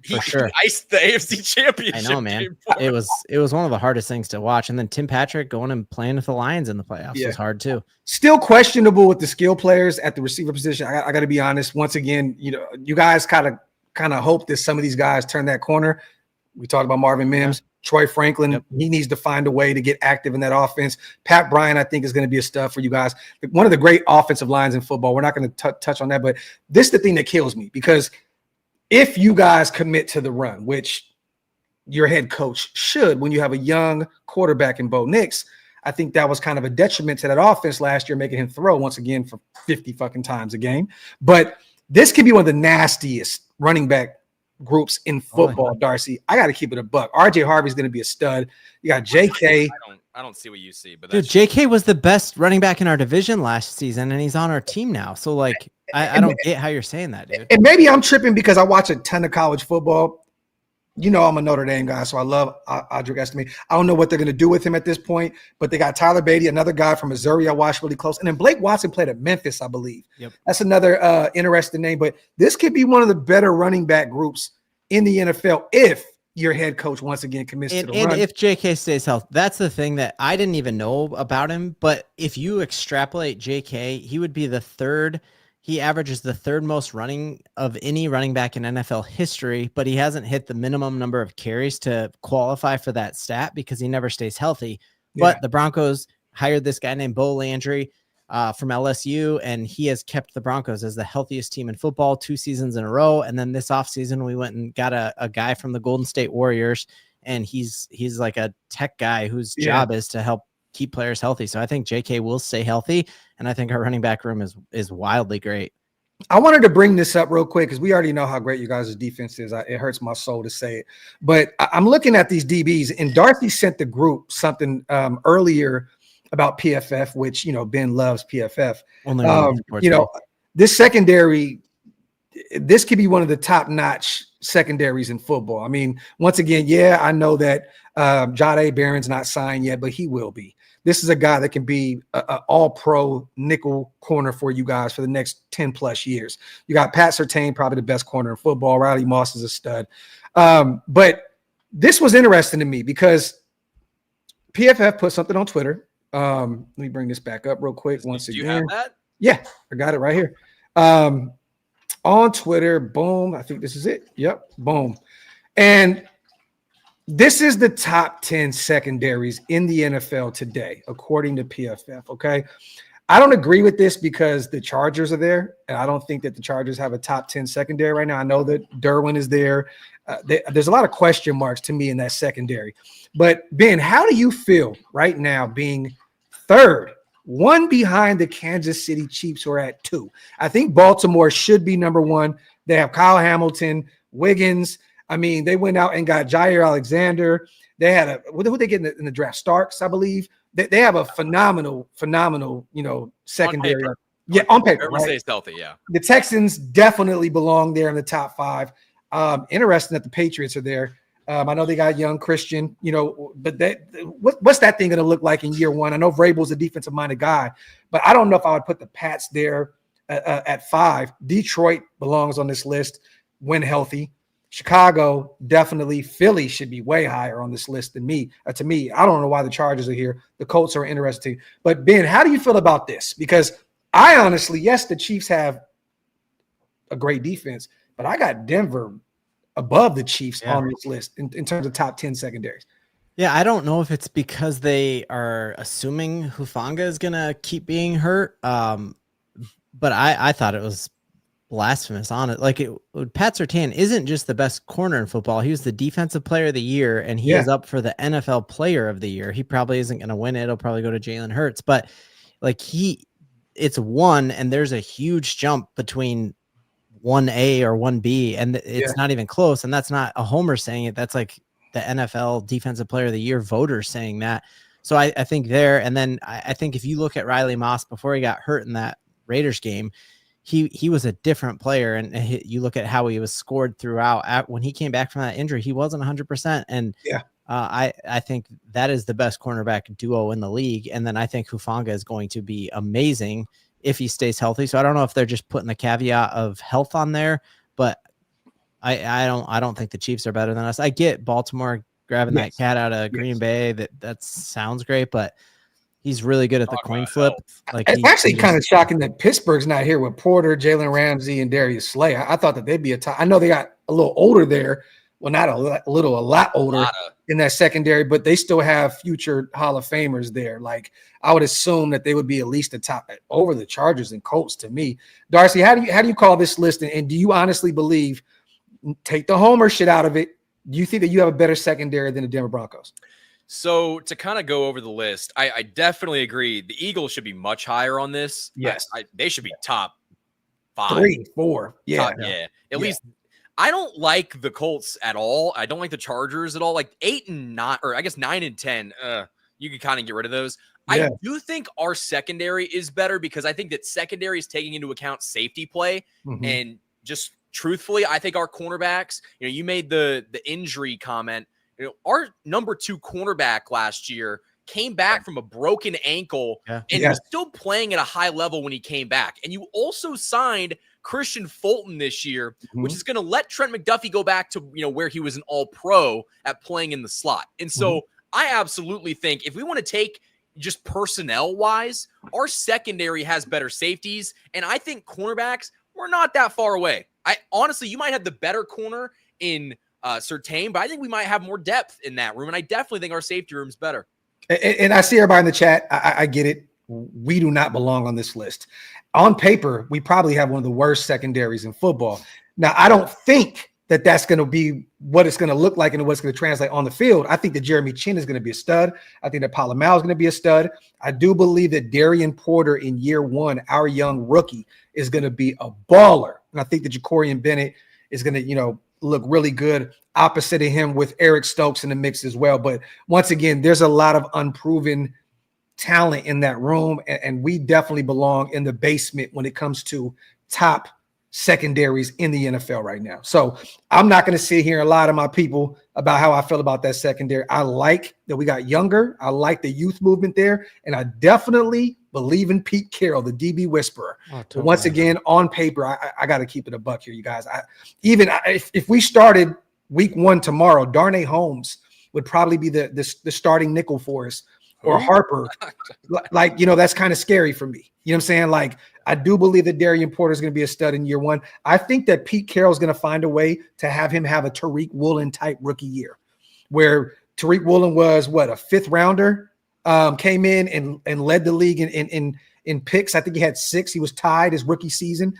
For sure. He iced the AFC Championship. I know, man. It was one of the hardest things to watch. And then Tim Patrick going and playing with the Lions in the playoffs was hard too. Still questionable with the skill players at the receiver position. I got to be honest. Once again, you guys kind of hope that some of these guys turn that corner. We talked about Marvin Mims, Troy Franklin. Yep. He needs to find a way to get active in that offense. Pat Bryant, I think, is going to be a stud for you guys. One of the great offensive lines in football. We're not going to touch on that, but this is the thing that kills me, because if you guys commit to the run, which your head coach should when you have a young quarterback in Bo Nix, I think that was kind of a detriment to that offense last year, making him throw once again for 50 fucking times a game. But this could be one of the nastiest running back groups in football, Darcy. I got to keep it a buck. RJ Harvey's going to be a stud. You got JK. I don't see what you see, but dude, JK was the best running back in our division last season, and he's on our team now. So I don't get how you're saying that, dude. And maybe I'm tripping because I watch a ton of college football. I'm a Notre Dame guy, so I love Audric Estime. I don't know what they're going to do with him at this point, but they got Tyler Beatty, another guy from Missouri I watched really close. And then Blake Watson played at Memphis, I believe. Yep. That's another interesting name. But this could be one of the better running back groups in the NFL if your head coach once again commits to the run. And if JK stays healthy. That's the thing that I didn't even know about him. But if you extrapolate JK, he would be the 3rd He averages the third most running of any running back in NFL history, but he hasn't hit the minimum number of carries to qualify for that stat because he never stays healthy. Yeah. But the Broncos hired this guy named Bo Landry from LSU, and he has kept the Broncos as the healthiest team in football 2 seasons in a row. And then this offseason, we went and got a guy from the Golden State Warriors, and he's like a tech guy whose job is to help keep players healthy. So I think JK will stay healthy, and I think our running back room is wildly great. I wanted to bring this up real quick because we already know how great you guys' defense is. It hurts my soul to say it, but I'm looking at these DBs, and Darcy sent the group something earlier about PFF, which, Ben loves PFF. This secondary, this could be one of the top-notch secondaries in football. I mean, once again, I know that Jahdae Barron's not signed yet, but he will be. This is a guy that can be an all-pro nickel corner for you guys for the next 10-plus years. You got Pat Surtain, probably the best corner in football. Riley Moss is a stud. But this was interesting to me because PFF put something on Twitter. Let me bring this back up real quick once again. Do you have that? Yeah, I got it right here. On Twitter, boom. I think this is it. Yep, boom. And this is the top 10 secondaries in the NFL today, according to PFF, okay? I don't agree with this because the Chargers are there, and I don't think that the Chargers have a top 10 secondary right now. I know that Derwin is there. There's a lot of question marks to me in that secondary. But, Ben, how do you feel right now being third, one behind the Kansas City Chiefs who are at 2? I think Baltimore should be number 1. They have Kyle Hamilton, Wiggins. I mean, they went out and got Jair Alexander. They had who they get in the draft? Starks, I believe. They have a phenomenal, secondary. On paper. Everyone stays healthy, yeah. The Texans definitely belong there in the top 5. Interesting that the Patriots are there. I know they got young Christian, but what's that thing going to look like in year 1? I know Vrabel's a defensive-minded guy, but I don't know if I would put the Pats there at 5. Detroit belongs on this list when healthy. Chicago, definitely. Philly should be way higher on this list than me. To me, I don't know why the Chargers are here. The Colts are interesting. But, Ben, how do you feel about this? Because I honestly, yes, the Chiefs have a great defense, but I got Denver above the Chiefs on this list in terms of top 10 secondaries. Yeah, I don't know if it's because they are assuming Hufanga is going to keep being hurt. But I thought it was blasphemous on it. Pat Surtain isn't just the best corner in football. He was the defensive player of the year, and he is up for the NFL player of the year. He probably isn't going to win it. It'll probably go to Jalen Hurts, but it's 1, and there's a huge jump between 1A or 1B, and it's not even close. And that's not a homer saying it. That's like the NFL defensive player of the year voters saying that. So I think there, and then I think if you look at Riley Moss before he got hurt in that Raiders game, he was a different player, and you look at how he was scored throughout. When he came back from that injury, he wasn't 100%. And I think that is the best cornerback duo in the league. And then I think Hufanga is going to be amazing if he stays healthy. So I don't know if they're just putting the caveat of health on there, but I don't think the Chiefs are better than us. I get Baltimore grabbing that cat out of Green Bay. That sounds great, but he's really good at the coin flip. It's actually kind of shocking that Pittsburgh's not here with Porter, Jalen Ramsey, and Darius Slay. I thought that they'd be a top. I know they got a little older there. Well, not a lot older in that secondary, but they still have future Hall of Famers there. I would assume that they would be at least a top over the Chargers and Colts to me. Darcy, how do you call this list? And do you honestly believe, take the homer shit out of it, do you think that you have a better secondary than the Denver Broncos? So to kind of go over the list, I definitely agree. The Eagles should be much higher on this. Yes. They should be top 5. 3, 4. At least I don't like the Colts at all. I don't like the Chargers at all. 8 and 9, or I guess 9 and 10. You can kind of get rid of those. I do think our secondary is better because I think that secondary is taking into account safety play. Mm-hmm. And just truthfully, I think our cornerbacks, you made the injury comment. Our number 2 cornerback last year came back from a broken ankle and was still playing at a high level when he came back. And you also signed Christian Fulton this year, which is going to let Trent McDuffie go back to, where he was an all-pro at playing in the slot. And so I absolutely think if we want to take just personnel-wise, our secondary has better safeties, and I think cornerbacks, we're not that far away. Honestly, you might have the better corner in Surtain, but I think we might have more depth in that room, and I definitely think our safety room's better. And I see everybody in the chat. I get it. We do not belong on this list. On paper, we probably have one of the worst secondaries in football. Now, I don't think that that's going to be what it's going to look like and what's going to translate on the field. I think that Jeremy Chin is going to be a stud. I think that Polamalu is going to be a stud. I do believe that Darian Porter in year one, our young rookie, is going to be a baller. And I think that Jacorian Bennett is going to, look really good opposite of him with Eric Stokes in the mix as well. But once again, there's a lot of unproven talent in that room, and we definitely belong in the basement when it comes to top secondaries in the NFL right now. So I'm not going to sit here and lie to my people about how I feel about that secondary. I like that we got younger. I like the youth movement there, and I definitely believe in Pete Carroll, the DB whisperer. Totally. Once again, on paper, I got to keep it a buck here, you guys. If we started week one tomorrow, Darnay Holmes would probably be the starting nickel for us, or Harper. That's kind of scary for me. You know what I'm saying? Like, I do believe that Darian Porter is going to be a stud in year one. I think that Pete Carroll is going to find a way to have him have a Tariq Woolen type rookie year, where Tariq Woolen was a fifth rounder, came in and led the league in picks. I think he had 6. He was tied his rookie season,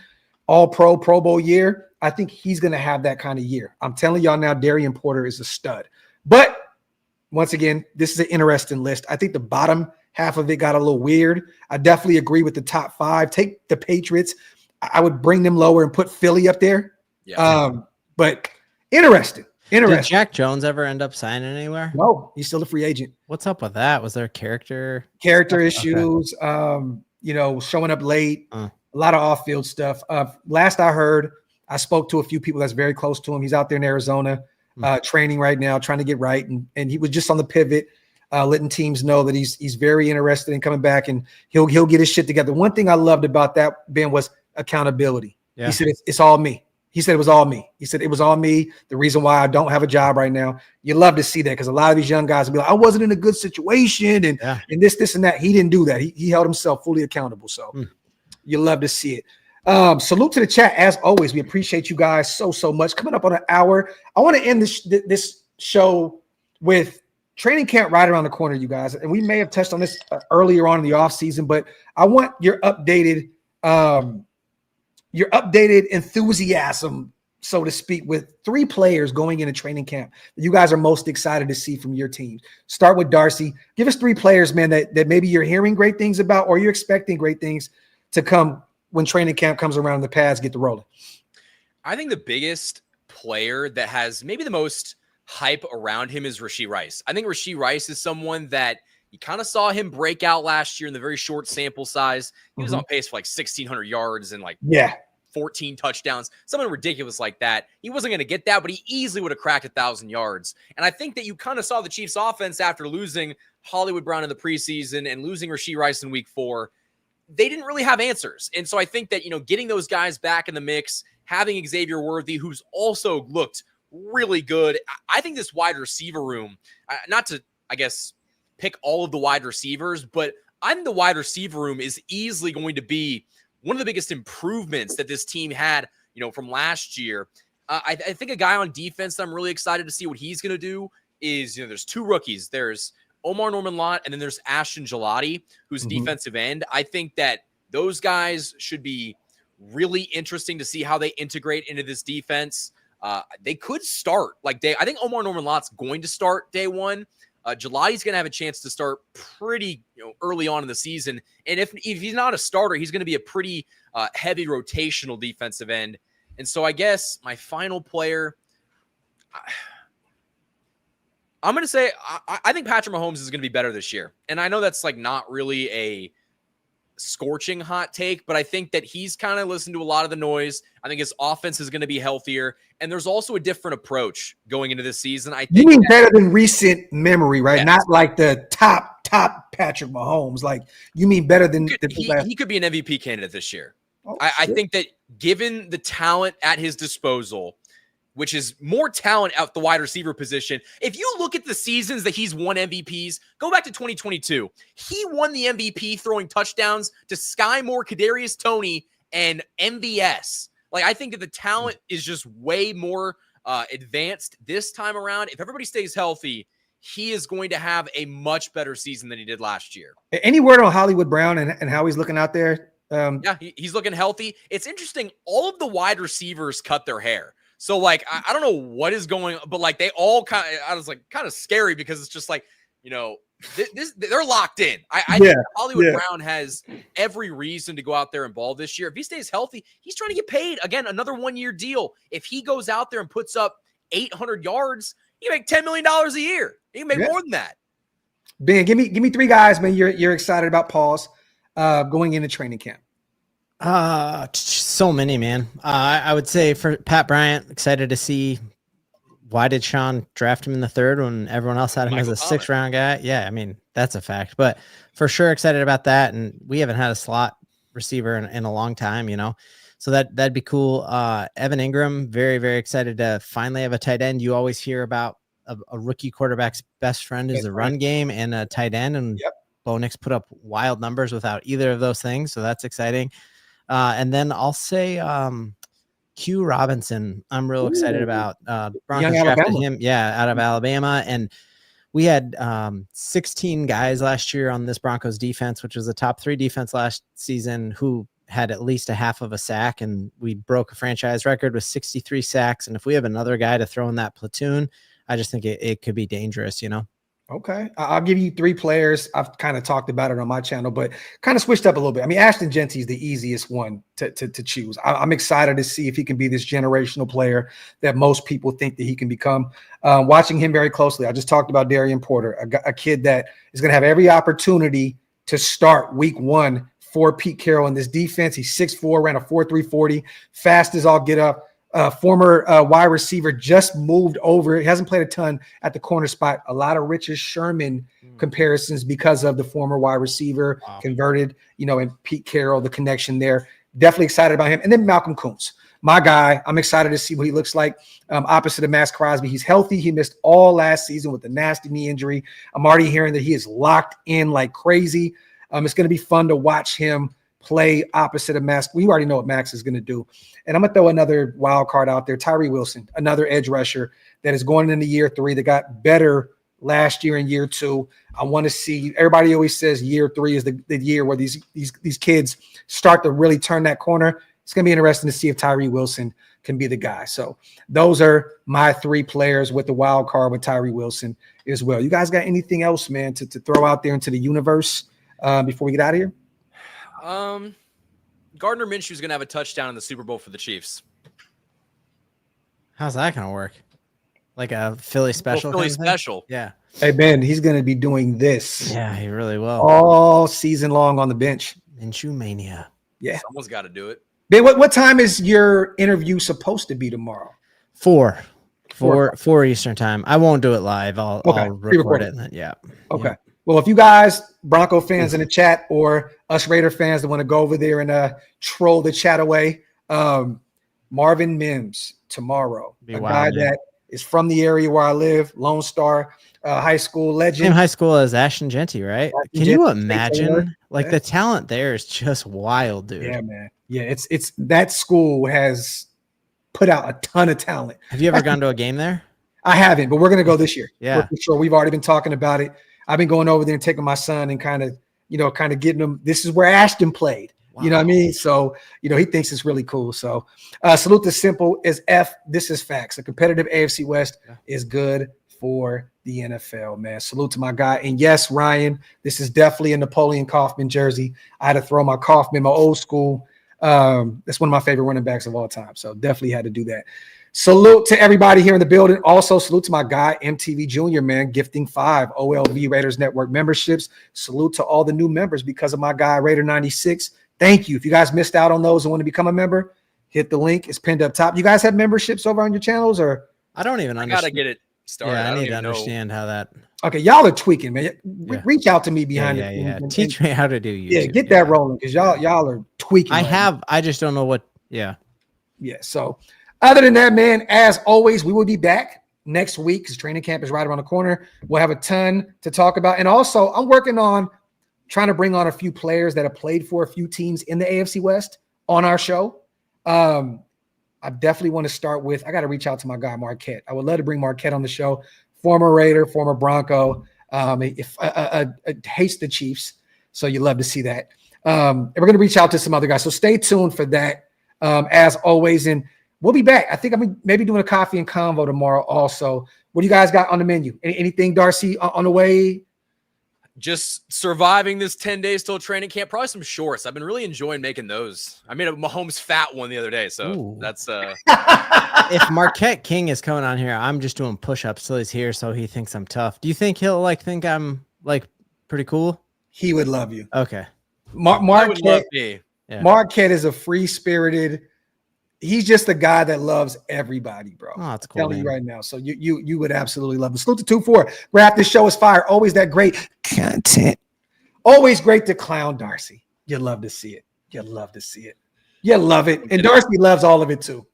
Pro Bowl year. I think he's going to have that kind of year. I'm telling y'all now, Darian Porter is a stud. But once again, this is an interesting list. I think the bottom half of it got a little weird. I definitely agree with the top 5. Take the Patriots. I would bring them lower and put Philly up there. Yeah. But interesting. Did Jack Jones ever end up signing anywhere? No, he's still a free agent. What's up with that? Was there character issues? Okay. Showing up late, a lot of off-field stuff. Last I heard, I spoke to a few people that's very close to him. He's out there in Arizona training right now, trying to get right. And he was just on the pivot, letting teams know that he's very interested in coming back, and he'll get his shit together. One thing I loved about that, Ben, was accountability. Yeah. He said, it's all me. He said it was all me. He said it was all me. The reason why I don't have a job right now. You love to see that, because a lot of these young guys will be like, I wasn't in a good situation and this and that. He didn't do that. He held himself fully accountable. So you love to see it. Salute to the chat. As always, we appreciate you guys so much. Coming up on an hour, I want to end this show with training camp right around the corner, you guys. And we may have touched on this earlier on in the offseason, but I want your updated enthusiasm, so to speak, with 3 players going into training camp that you guys are most excited to see from your team. Start with Darcy. Give us 3 players, man, that maybe you're hearing great things about, or you're expecting great things to come when training camp comes around and the pads get to rolling. I think the biggest player that has maybe the most hype around him is Rashee Rice. I think Rashee Rice is someone that you kind of saw him break out last year in the very short sample size. He was on pace for 1,600 yards and 14 touchdowns, something ridiculous like that. He wasn't going to get that, but he easily would have cracked 1,000 yards. And I think that you kind of saw the Chiefs offense after losing Hollywood Brown in the preseason and losing Rashee Rice in week 4. They didn't really have answers. And so I think that, getting those guys back in the mix, having Xavier Worthy, who's also looked really good. I think this wide receiver room, not to, pick all of the wide receivers, but I think the wide receiver room is easily going to be one of the biggest improvements that this team had, from last year. I think a guy on defense that I'm really excited to see what he's going to do is, there's 2 rookies. There's Omar Norman-Lott, and then there's Ashton Gillotte, who's defensive end. I think that those guys should be really interesting to see how they integrate into this defense. They could start I think Omar Norman-Lott's going to start day 1. Gilotte's going to have a chance to start pretty early on in the season. And if he's not a starter, he's going to be a pretty heavy rotational defensive end. And so I guess my final player, I'm going to say I think Patrick Mahomes is going to be better this year. And I know that's not really a scorching hot take, but I think that he's kind of listened to a lot of the noise. I think his offense is going to be healthier, and there's also a different approach going into this season. I think you mean better than recent memory, right? Yes. Not like the top Patrick Mahomes. You mean better than he could be an MVP candidate this year. I think that given the talent at his disposal, which is more talent at the wide receiver position. If you look at the seasons that he's won MVPs, go back to 2022. He won the MVP throwing touchdowns to Sky Moore, Kadarius Toney, and MVS. Like, I think that the talent is just way more advanced this time around. If everybody stays healthy, he is going to have a much better season than he did last year. Any word on Hollywood Brown and how he's looking out there? Yeah, he's looking healthy. It's interesting. All of the wide receivers cut their hair. So, like, I don't know what is going on, but, like, they all kind of, I was like, kind of scary because it's just like, you know, they're locked in. I think Hollywood Brown has every reason to go out there and ball this year. If he stays healthy, he's trying to get paid. Again, another 1-year deal. If he goes out there and puts up 800 yards, he can make $10 million a year. He can make more than that. Ben, give me 3 guys, man. You're excited about Paul's going into training camp. So many, man. I would say for Pat Bryant, excited to see. Why did Sean draft him in the 3rd when everyone else had him as a 6th round guy? Yeah, I mean, that's a fact. But for sure, excited about that. And we haven't had a slot receiver in a long time, you know. So that'd be cool. Evan Ingram, very, very excited to finally have a tight end. You always hear about a rookie quarterback's best friend is the run game and a tight end. And Bo Nix put up wild numbers without either of those things. So that's exciting. And then I'll say Q Robinson, I'm real excited about. Broncos drafted him, out of Alabama. And we had 16 guys last year on this Broncos defense, which was the top 3 defense last season, who had at least a half of a sack. And we broke a franchise record with 63 sacks. And if we have another guy to throw in that platoon, I just think it could be dangerous, you know? Okay. I'll give you 3 players. I've kind of talked about it on my channel, but kind of switched up a little bit. I mean, Ashton Genty is the easiest one to choose. I'm excited to see if he can be this generational player that most people think that he can become. Watching him very closely, I just talked about Darian Porter, a kid that is going to have every opportunity to start week 1 for Pete Carroll in this defense. He's 6'4", ran a 4.3 40, fast as all get up. Former wide receiver, just moved over. He hasn't played a ton at the corner spot. A lot of Richard Sherman comparisons because of the former wide receiver converted, you know, and Pete Carroll, the connection there. Definitely excited about him. And then Malcolm Kuntz, my guy. I'm excited to see what he looks like opposite of Max Crosby. He's healthy. He missed all last season with a nasty knee injury. I'm already hearing that he is locked in like crazy. It's going to be fun to watch him play opposite of Max. We already know what Max is going to do. And I'm going to throw another wild card out there, Tyree Wilson, another edge rusher that is going into year 3 that got better last year in year 2. I want to see, everybody always says year 3 is the year where these kids start to really turn that corner. It's going to be interesting to see if Tyree Wilson can be the guy. So those are my 3 players with the wild card with Tyree Wilson as well. You guys got anything else, man, to throw out there into the universe before we get out of here? Gardner Minshew is going to have a touchdown in the Super Bowl for the Chiefs. How's that going to work? Like a Philly special? Philly special. Yeah. Hey, Ben, he's going to be doing this. Yeah, he really will. All season long on the bench. Minshew mania. Yeah. Someone's got to do it. Ben, what time is your interview supposed to be tomorrow? 4 Eastern time. I won't do it live. I'll record it. Yeah. Okay. Yeah. Well, if you guys, Bronco fans in the chat, or us Raider fans that want to go over there and troll the chat away, Marvin Mims tomorrow, guy that is from the area where I live, Lone Star high school legend. Same high school as Ashton Genty, right? Can you imagine? Like the talent there is just wild, dude. Yeah, man. Yeah, it's that school has put out a ton of talent. Have you ever gone to a game there? I haven't, but we're going to go this year. Yeah. For sure. We've already been talking about it. I've been going over there and taking my son and kind of getting him. This is where Ashton played. Wow. You know what I mean? So, he thinks it's really cool. So salute to Simple is F. This is facts. A competitive AFC West is good for the NFL, man. Salute to my guy. And yes, Ryan, this is definitely a Napoleon Kaufman jersey. I had to throw my Kaufman, my old school. That's one of my favorite running backs of all time. So definitely had to do that. Salute to everybody here in the building. Also, salute to my guy, MTV Jr., man, gifting 5 OLV Raiders Network memberships. Salute to all the new members because of my guy, Raider 96. Thank you. If you guys missed out on those and want to become a member, hit the link. It's pinned up top. You guys have memberships over on your channels, or? I don't even understand. I got to get it started. Yeah, I need to understand how that. Okay, y'all are tweaking, man. Reach out to me behind it. Yeah. Teach me how to do YouTube. Yeah, get that rolling because y'all are tweaking. I just don't know what. Yeah. Yeah. So Other than that, man, as always, we will be back next week because training camp is right around the corner. We'll have a ton to talk about. And also, I'm working on trying to bring on a few players that have played for a few teams in the AFC West on our show. I definitely want to start with, I got to reach out to my guy, Marquette. I would love to bring Marquette on the show. Former Raider, former Bronco. Hates the Chiefs. So you love to see that. And we're going to reach out to some other guys. So stay tuned for that as always. And we'll be back. I think I'm maybe doing a coffee and convo tomorrow also. What do you guys got on the menu? Anything, Darcy, on the way? Just surviving this 10 days till training camp. Probably some shorts. I've been really enjoying making those. I made a Mahomes fat one the other day, so that's If Marquette King is coming on here, I'm just doing push-ups till he's here, so he thinks I'm tough. Do you think he'll think I'm pretty cool? He would love you. Okay. Marquette would love me. Yeah. Marquette is a free-spirited. He's just a guy that loves everybody, bro. Oh, that's cool. I'm telling you right now. So you would absolutely love him. Salute to 2-4. Graphk, this show is fire. Always that great content. Always great to clown Darcy. You love to see it. You love to see it. You love it. And Darcy loves all of it too.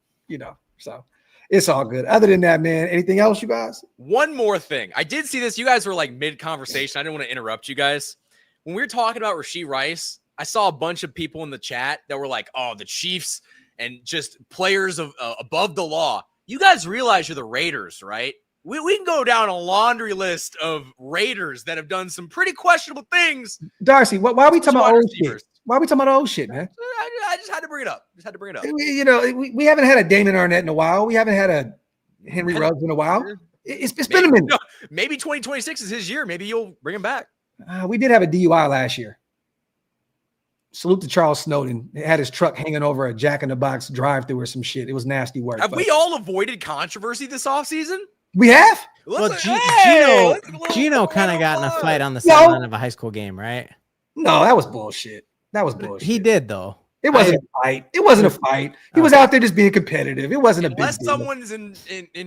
So it's all good. Other than that, man, anything else, you guys? One more thing. I did see this. You guys were mid-conversation. I didn't want to interrupt you guys. When we were talking about Rashee Rice, I saw a bunch of people in the chat that were like, oh, the Chiefs and just players of above the law. You guys realize you're the Raiders, right? We can go down a laundry list of Raiders that have done some pretty questionable things. Darcy, why are we talking about old shit? Why are we talking about old shit, man? I just had to bring it up. We haven't had a Damon Arnett in a while. We haven't had a Henry Ruggs in a while. It's been a minute. Maybe 2026 is his year. Maybe you'll bring him back. We did have a DUI last year. Salute to Charles Snowden. He had his truck hanging over a Jack-in-the-Box drive-through or some shit. It was nasty work. Have we all avoided controversy this offseason? We have? Well, Gino kind of got in a fight on the sideline of a high school game, right? No, that was bullshit. He did, though. It wasn't a fight. It wasn't a fight. He was out there just being competitive. It wasn't a big deal. Unless someone's in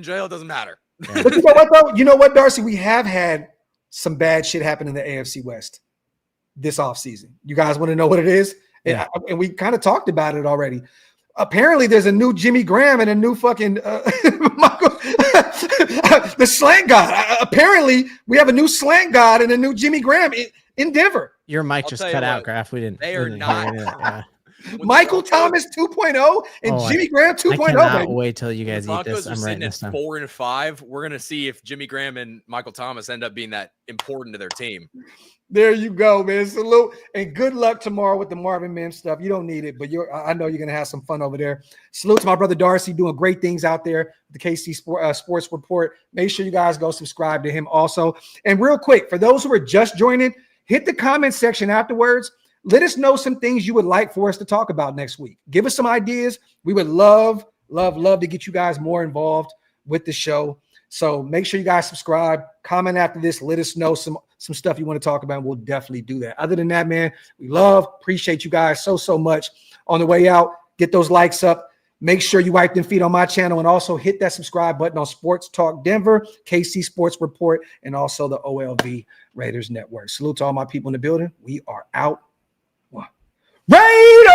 jail, it doesn't matter. Yeah. But you know what, though? You know what, Darcy? We have had some bad shit happen in the AFC West this offseason. You guys want to know what it is? Yeah. And we kind of talked about it already. Apparently, there's a new Jimmy Graham and a new fucking the slant god. Apparently, we have a new slant god and a new Jimmy Graham in Denver. Your mic just cut out, Graphk. We didn't. They are not. Michael Thomas 2.0 and Jimmy Graham 2.0. I cannot wait till you guys eat this. I'm writing this down. 4-5. We're gonna see if Jimmy Graham and Michael Thomas end up being that important to their team. There you go, man. Salute and good luck tomorrow with the Marvin Mims stuff. You don't need it, but I know you're gonna have some fun over there. Salute to my brother Darcy doing great things out there. The KC Sports Report. Make sure you guys go subscribe to him also. And real quick, for those who are just joining, hit the comment section afterwards. Let us know some things you would like for us to talk about next week. Give us some ideas. We would love to get you guys more involved with the show. So make sure you guys subscribe, comment after this. Let us know some stuff you want to talk about. And we'll definitely do that. Other than that, man, we appreciate you guys so much. On the way out, get those likes up. Make sure you wipe them feet on my channel and also hit that subscribe button on Sports Talk Denver, KC Sports Report, and also the OLV Raiders Network. Salute to all my people in the building. We are out. Raiders!